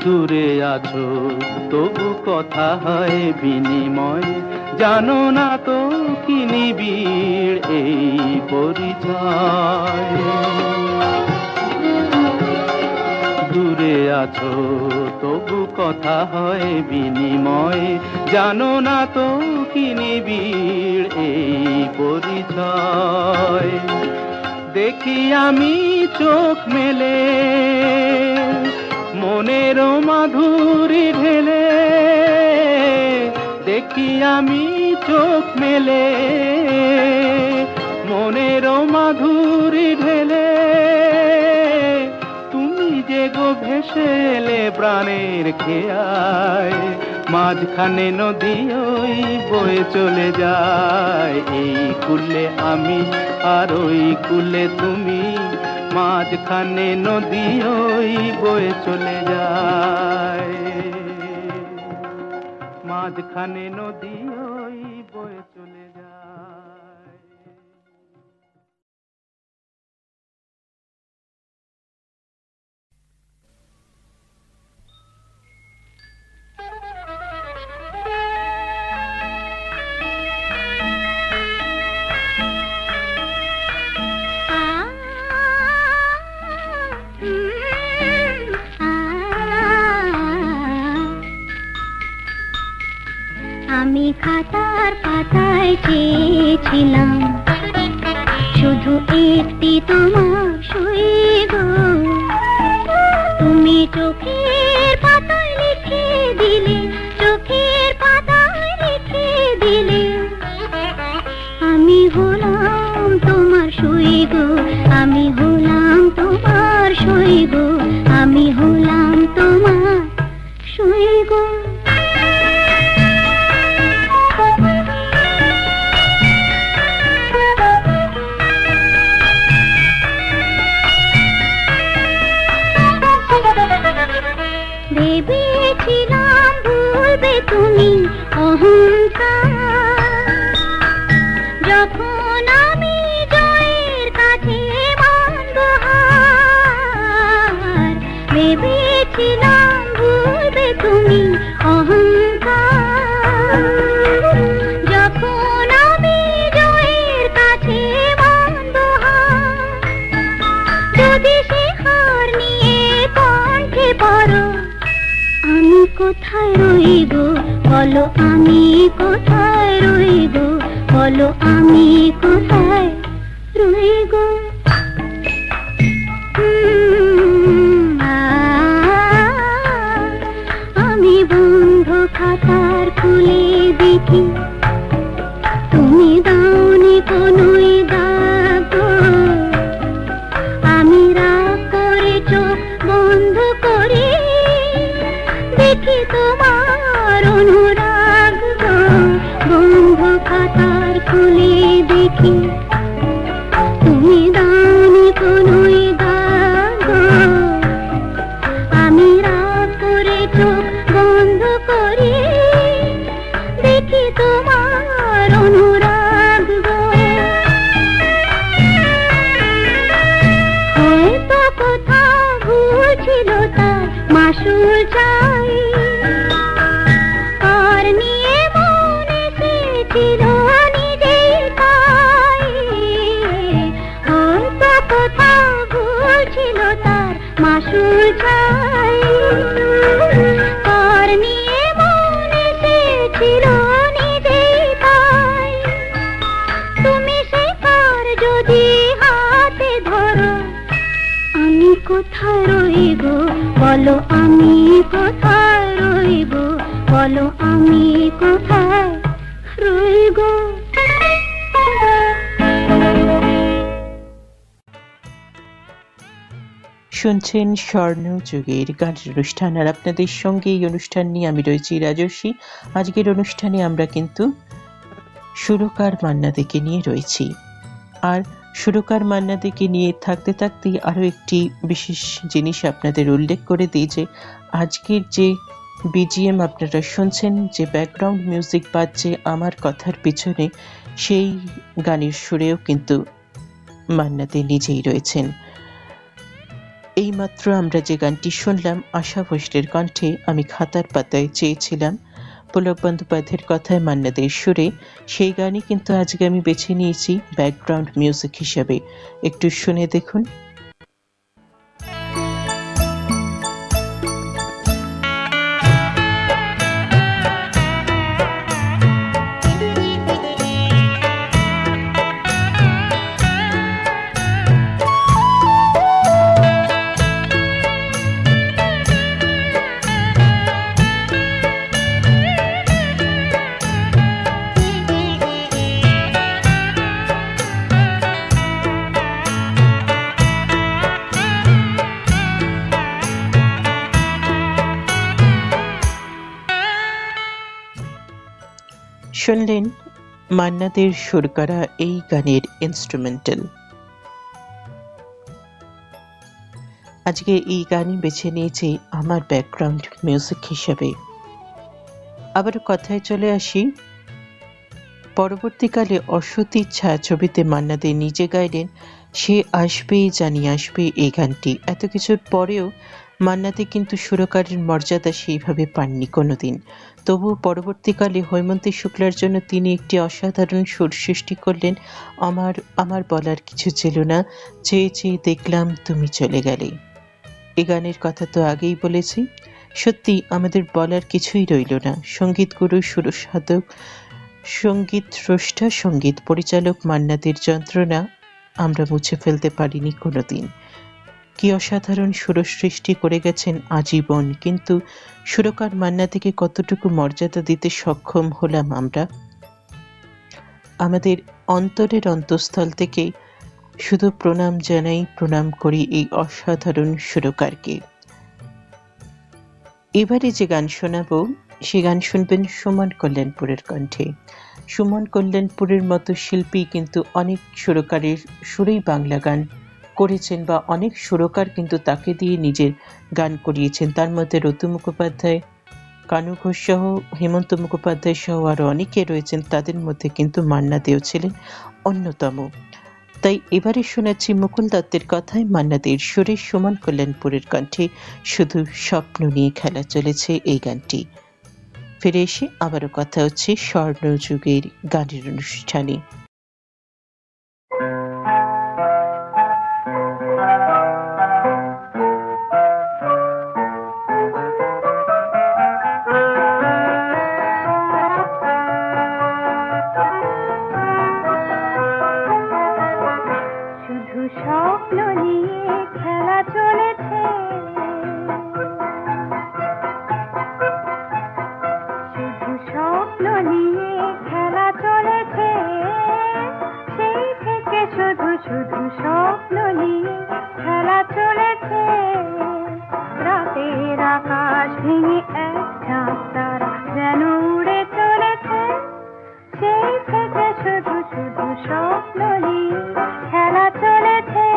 দূরে আছো তবু কথা হয় বিনিময়, জানো না তো কি নিবিড় এই পরিচয়। দূরে আছো তবু কথা হয় বিনিময়, জানো না তো কি নিবিড় এই পরিচয়। দেখি আমি চোখ মেলে মনের মাধুরী ঢেলে, দেখি আমি চোখ মেলে মনের মাধুরী ঢেলে। তুমি যে গো ভেসে এলে প্রাণের খেয়ায়, মাঝখানে নদী ওই বয়ে চলে যায়। এই কুলে আমি আর ওই কুলে তুমি, মাঝখানে নদী ওই বয়ে চলে যায়। মাঝখানে নদী ওই বয়ে চলে যায়। আমি খাতার পাতায় চেয়েছিলাম শুধু একটি তোমার সই গো, তুমি চোখের পাতায় লিখে দিলে, চোখের পাতায় লিখে দিলে। আমি হলাম তোমার সই গো, আমি হলাম তোমার সই গো, আমি হলাম তোমার সই গো। ভেবেছিলাম ভুলবে তুমি অহংকার, যখন আমি জয়ের কাছে মানব হার। ভেবেছিলাম ভুলবে তুমি অহংকার, যখন আমি জয়ের কাছে মানব হার। যদি সে হার নিয়ে কণ্ঠে পড়ো, আমি কোথায় রইব বলো, আমি কোথায় রইব বলো, আমি কোথায় রইব। দেখি তুমি দাওনি কোনোই দাগ আমি রাগ করে চোখ বন্ধ করে দেখি তোমার অনুরাগ বন্ধ খাতার খুলে দেখি তুমি দাওনি কোনোই দাগ আমি রাগ করে চোখ বন্ধ করে দেখি তোমার অনুরাগ হয়তো কোথাও ভুল ছিল তার মাসুল চাই আর নিয়ে মনে এসেছিল নিজেই তাই হয়তো কোথাও ভুল ছিল তার মাসুল চাই আর নিয়ে মনে এসেছিল নিজেই তাই তুমি সে কার যদি হাতে ধরো আমি কোথায় রইব বলো আমি কোথায় রইব বলো আমি কোথায় রইব শুনছেন স্বর্ণযুগের গানের অনুষ্ঠান, আর আপনাদের সঙ্গে এই অনুষ্ঠান নিয়ে আমি রয়েছি রাজস্বী। আজকের অনুষ্ঠানে আমরা কিন্তু সুরকার মান্না দেকে নিয়ে রয়েছি, আর সুরকার মান্না দেকে নিয়ে থাকতে থাকতেই আরও একটি বিশেষ জিনিস আপনাদের উল্লেখ করে দিই যে আজকের যে বিজিএম আপনারা শুনছেন, যে ব্যাকগ্রাউন্ড মিউজিক বাজছে আমার কথার পিছনে, সেই গানের সুরেও কিন্তু মান্না দে নিজেই রয়েছেন। এইমাত্র আমরা যে গানটি শুনলাম আশা ভোসলের কণ্ঠে আমি খাতার পাতায় চেয়েছিলাম, পুলক বন্দ্যোপাধ্যায়ের কথায় মান্না দের সুরে, সেই গানই কিন্তু আজকে আমি বেছে নিয়েছি ব্যাকগ্রাউন্ড মিউজিক হিসেবে। একটু শুনে দেখুন। শুনলেন মান্না দের সুর করা এই গানের ইনস্ট্রুমেন্টাল। আজকে এই গানই বেছে নিয়েছি আমার ব্যাকগ্রাউন্ড মিউজিক হিসেবে। আবার কথায় চলে আসি, পরবর্তীকালে অসতীর ছায়াছবিতে মান্না দে নিজে গাইলেন সে আসবেই জানি আসবে এই গানটি। এত কিছুর পরেও মান্না দে কিন্তু সুরকারের মর্যাদা সেইভাবে পাননি কোনোদিন। তবু পরবর্তীকালে হৈমন্তী শুক্লার জন্য তিনি একটি অসাধারণ সুর সৃষ্টি করলেন, আমার বলার কিছু ছিল না, চেয়ে চেয়ে দেখলাম তুমি চলে গেলে। এই গানের কথা তো আগেই বলেছি। সত্যি আমাদের বলার কিছুই রইল না। সঙ্গীত গুরু, সুরসাধক, সঙ্গীত স্রষ্টা, সঙ্গীত পরিচালক মান্না দের যন্ত্রণা আমরা মুছে ফেলতে পারিনি কোনোদিন। কি অসাধারণ সুর সৃষ্টি করে গেছেন আজীবন, কিন্তু সুরকার মান্না থেকে কতটুকু মর্যাদা দিতে সক্ষম হলাম আমরা? আমাদের অন্তরের অন্তঃস্থল থেকে শুধু প্রণাম জানাই, প্রণাম করি এই অসাধারণ সুরকারকে। এবারে যে গান শোনাবো সে গান শুনবেন সুমন কল্যাণপুরের কণ্ঠে। সুমন কল্যাণপুরের মতো শিল্পী কিন্তু অনেক সুরকারের সুরেই বাংলা গান করেছেন, বা অনেক সুরকার কিন্তু তাকে দিয়ে নিজের গান করিয়েছেন। তার মধ্যে রতু মুখোপাধ্যায়, কানু ঘোষ সহ, হেমন্ত মুখোপাধ্যায় সহ আরো অনেকে রয়েছেন, তাদের মধ্যে কিন্তু মান্না দেও ছিলেন অন্যতম। তাই এবারে শোনাচ্ছি মুকুল দত্তের কথায় মান্না দের সুরে সুমন কল্যাণপুরের কণ্ঠে শুধু স্বপ্ন নিয়ে খেলা চলেছে এই গানটি। ফিরে এসে আবারও কথা হচ্ছে স্বর্ণযুগের গানের অনুষ্ঠানে। স্বপ্ন নিয়ে খেলা চলেছে, শুধু স্বপ্ন নিয়ে শুধু স্বপ্ন নিয়ে খেলা চলেছে। রাতের আকাশ ভেঙে এক ঝাঁক তারা যেন উড়ে চলেছে। সেই থেকে শুধু শুধু স্বপ্ন নিয়ে খেলা চলেছে।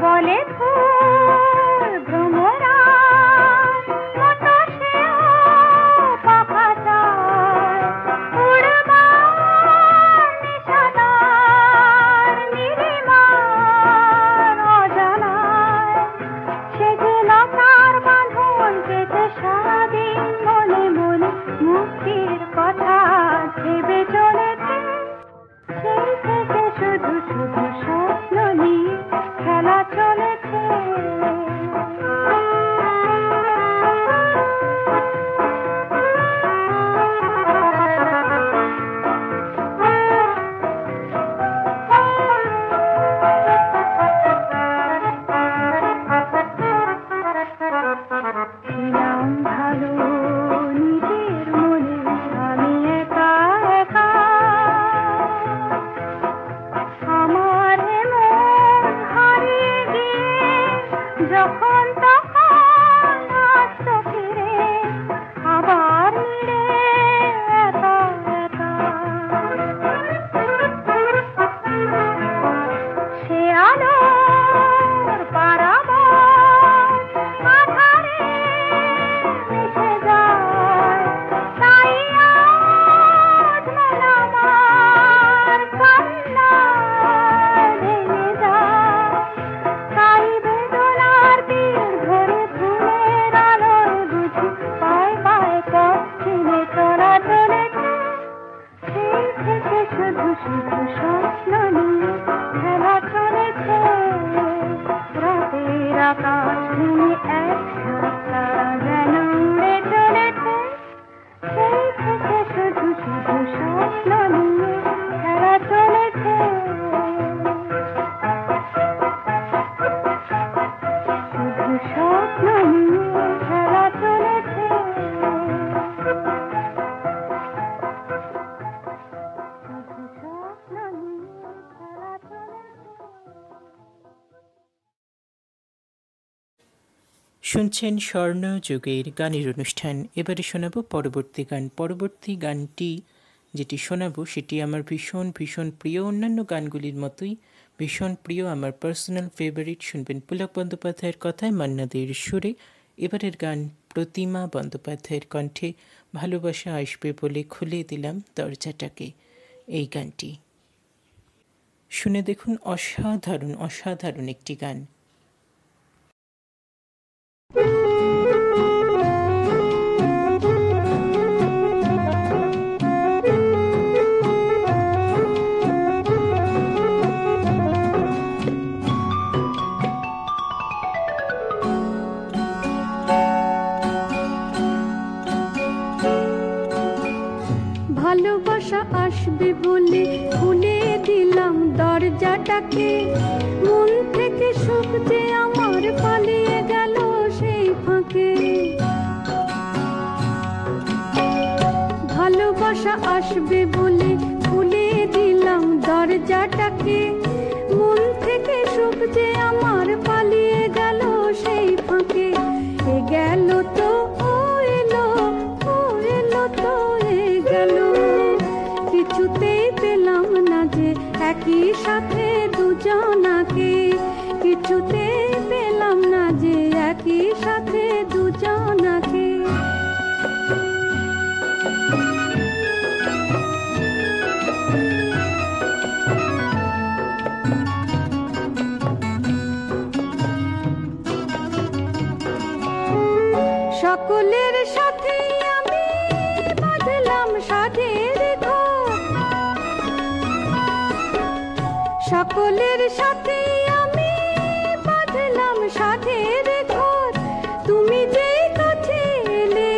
বলে ফুল ভ্রমরা মতো সেও পাখা চায়। উড়বার নিশানার নীলিমার অজানায় সে যে লতার বাঁধন পেতে সারাদিন মনে মনে মুক্তির কথা ভেবে চলেছে। সেই থেকে শুধু শুধু স্বপ্ন নিয়ে খেলা চলেছে। ছিলাম ভালো নিজের মনে আমি একা একা। আমার মন হারিয়ে গিয়ে যখন তখন আসতো ফিরে আবার মিলে একা একা। সে আলোর পারাবার আধারে মিশে যায়। তাই আজ মন আমার কান্নায় ভেঙে যায়। তাই বেদনার তীর ধরে ফুলের আলোয় বুঝি পায়ে পায়ে পথ চিনে চলা চলেছে। সেই থেকে শুধু শুধু স্বপ্ন নিয়ে খেলা চলেছে। রাতের আকাশ ভেঙে এক ঝাঁক তারা যেন উড়ে চলেছে। সেই থেকে শুধু শুধু স্বপ্ন নিয়ে খেলা চলেছে। শুধু স্বপ্ন নিয়ে খেলা চলেছে। শুধু স্বপ্ন নিয়ে খেলা চলেছে। শুনছেন স্বর্ণযুগের গানের অনুষ্ঠান। এবারে শোনাবো পরবর্তী গান। পরবর্তী গানটি যেটি শোনাবো সেটি আমার ভীষণ ভীষণ প্রিয়, অন্যান্য গানগুলির মতোই ভীষণ প্রিয়, আমার পার্সোনাল ফেভারিট। শুনবেন পুলক বন্দ্যোপাধ্যায়ের কথায়, মান্না দের সুরে। এবারের গান প্রতিমা বন্দ্যোপাধ্যায়ের কণ্ঠে, ভালোবাসা আসবে বলে খুলে দিলাম দরজাটাকে। এই গানটি শুনে দেখুন, অসাধারণ অসাধারণ একটি গান। ভালোবাসা আসবে বলে খুলে দিলাম দরজাটাকে। মন থেকে সুখ যে আমার পালিয়ে গেল সেই ফাঁকে। ভালোবাসা আসবে বলে খুলে দিলাম দরজাটাকে। মন থেকে সুখ যে আমার পালিয়ে গেল সেই ফাঁকে। এ গেল তো ও এলো তো এ গেল। কিছুতেই পেলাম না যে একই সাথে দুজনাকে। কিছুতেই পেলাম না যে একই সাথে দুজনাকে। সকলের সাথে আমি বাঁধলাম সাধের ঘর। সকলের সাথে আমি বাঁধলাম সাধের ঘর। তুমি যেই কাছে এলে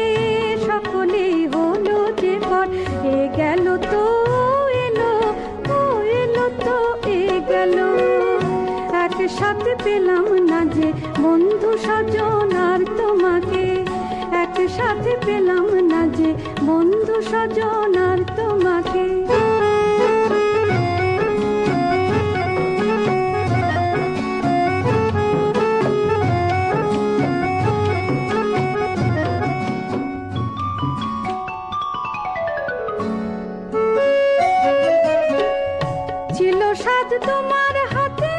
সকলেই হলো যে পর। এ গেল তো এলো তো এ গেল। একসাথে পেলাম না যে বন্ধু স্বজন আর তোমাকে, একসাথে পেলাম না যে বন্ধু স্বজন আর তোমাকে। ছিল সাধ তোমার হাতে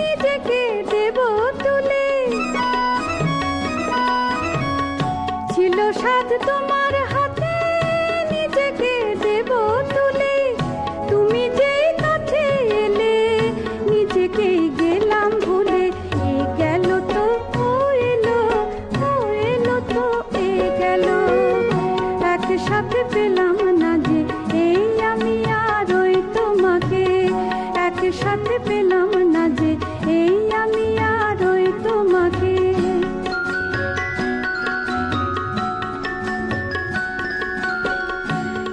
নিজেকে দেব তুলে, ছিল সাধ তোমার হাতে নিজেকে দেব তুলে, তুমি যেই কাছে এলে নিজেকেই গেলাম ভুলে। এ গেল তো ও এলো, ও এলো তো এ গেল, একসাথে পেলাম না যে এই আমি আর ওই তোমাকে, একসাথে পেলাম না যে এই আমি আর ওই তোমাকে।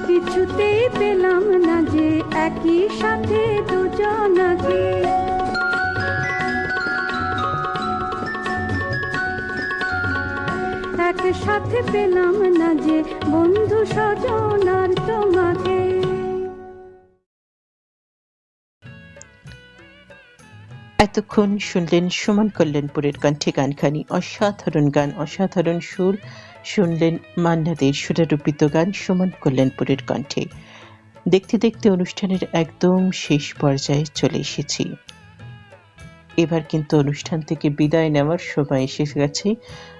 কিছুতেই পেলাম না যে একই সাথে দুজনাকে, একসাথে পেলাম না যে বন্ধু স্বজন আর তোমাকে। এতক্ষণ শুনলেন সুমন কল্যাণপুরের কণ্ঠে গানখানি। অসাধারণ গান, অসাধারণ সুর। শুনলেন মান্না দের সুরারোপিত গান সুমন কল্যাণপুরের কণ্ঠে। দেখতে দেখতে অনুষ্ঠানের একদম শেষ পর্যায়ে চলে এসেছি। এবার কিন্তু অনুষ্ঠান থেকে বিদায় নেওয়ার সময় এসে গেছে।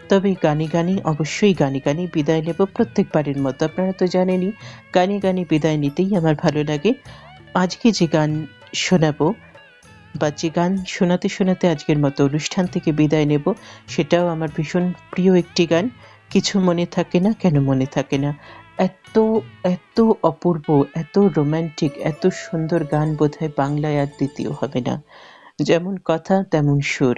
তবে গানে গানে, অবশ্যই গানে গানে বিদায় নেব প্রত্যেকবারের মতো। আপনারা তো জানেনই গানে গানে বিদায় নিতেই আমার ভালো লাগে। আজকে যে গান শোনাবো বা যে গান শোনাতে শোনাতে আজকের মতো অনুষ্ঠান থেকে বিদায় নেব, সেটাও আমার ভীষণ প্রিয় একটি গান। কিছু মনে থাকে না, কেন মনে থাকে না। এত এত অপূর্ব, এত রোম্যান্টিক, এত সুন্দর গান বোধহয় বাংলায় আর দ্বিতীয় হবে না। যেমন কথা তেমন সুর।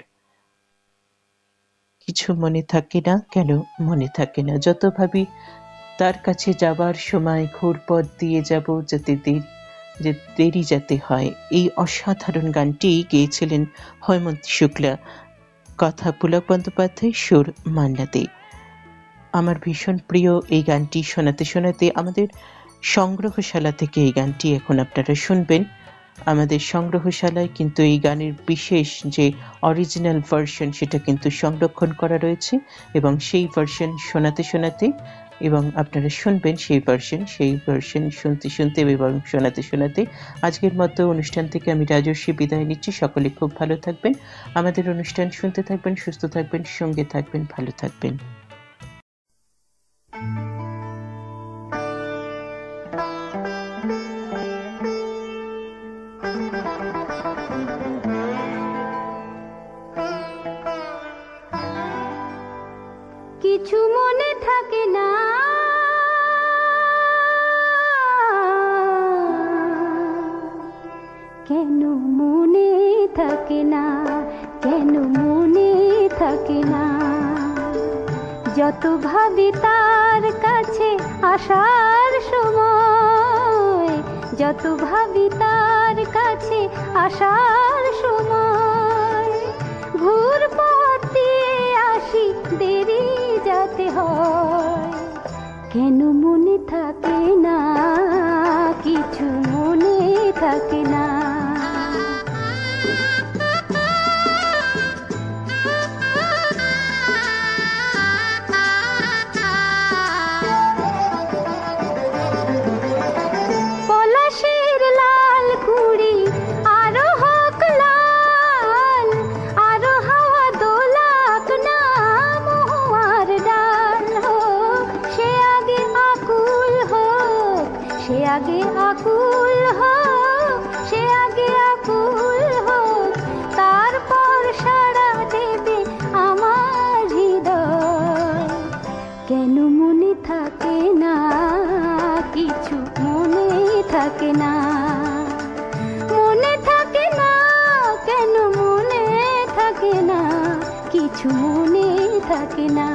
কিছু মনে থাকে না, কেন মনে থাকে না। যত ভাবি তার কাছে যাবার সময় ঘুরপথ দিয়ে যাব, যাতে দেরি যাতে হয়। এই অসাধারণ গানটি গেয়েছিলেন হৈমন্তী শুক্লা, কথা পুলক বন্দ্যোপাধ্যায়, সুর মান্না দে। আমার ভীষণ প্রিয় এই গানটি শোনাতে শোনাতে আমাদের সংগ্রহশালা থেকে এই গানটি এখন আপনারা শুনবেন। আমাদের সংগ্রহশালায় কিন্তু এই গানের বিশেষ যে অরিজিনাল ভার্সন সেটা কিন্তু সংরক্ষণ করা রয়েছে, এবং সেই ভার্সন শোনাতে শোনাতে এবং আপনারা শুনবেন সেই ভার্সন শুনতে শুনতে এবং শোনাতে শোনাতে আজকের মতো অনুষ্ঠান থেকে আমি রাজস্বী বিদায় নিচ্ছি। সকলে খুব ভালো থাকবেন, আমাদের অনুষ্ঠান শুনতে থাকবেন, সুস্থ থাকবেন, সঙ্গে থাকবেন, ভালো থাকবেন। কিছু মনে থাকে না, কেন মনে থাকে না, কেন মনে থাকে না। যত ভাবি তার কাছে আসার সময়, যত ভাবি তার কাছে আসার সময়, ঘুরপথ দিয়ে আসি দেরি যাতে হয়। কেন মনে থাকে না, কিছু মনে থাকে না। পলাশের লাল কুড়ি আরো হোক লাল, আরো হাওয়া দোলাক না মহুয়ার ডাল হোক। সে আগে আকুল হোক, সে আগে আকুল হোক, সে আগে আকুল হোক, তারপর সাড়া দেবে আমার হৃদয়। কেন মনে থাকে না, কিছু মনে থাকে না। মনে থাকে না, কেন মনে থাকে না, কিছু মনে থাকে না।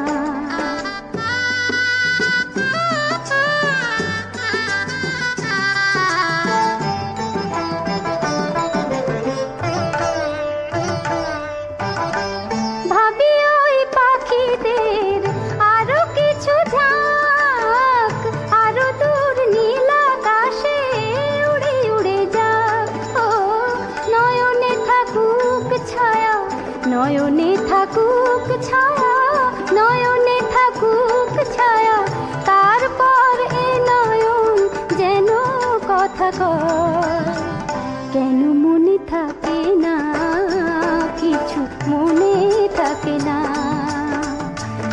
নয়নে থাকুক ছায়া, নয়নে থাকুক ছায়া, তারপর এ নয়ন যেন কথা কয়। কেন মনে থাকে না কিছু, মনে থাকে না,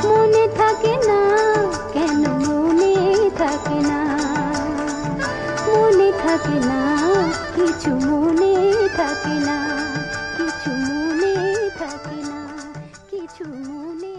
মনে থাকে না, কেন মনে থাকে না, মনে থাকে না কিছু, মনে থাকে না কিছু, মনে থাকে না কিছু, মনে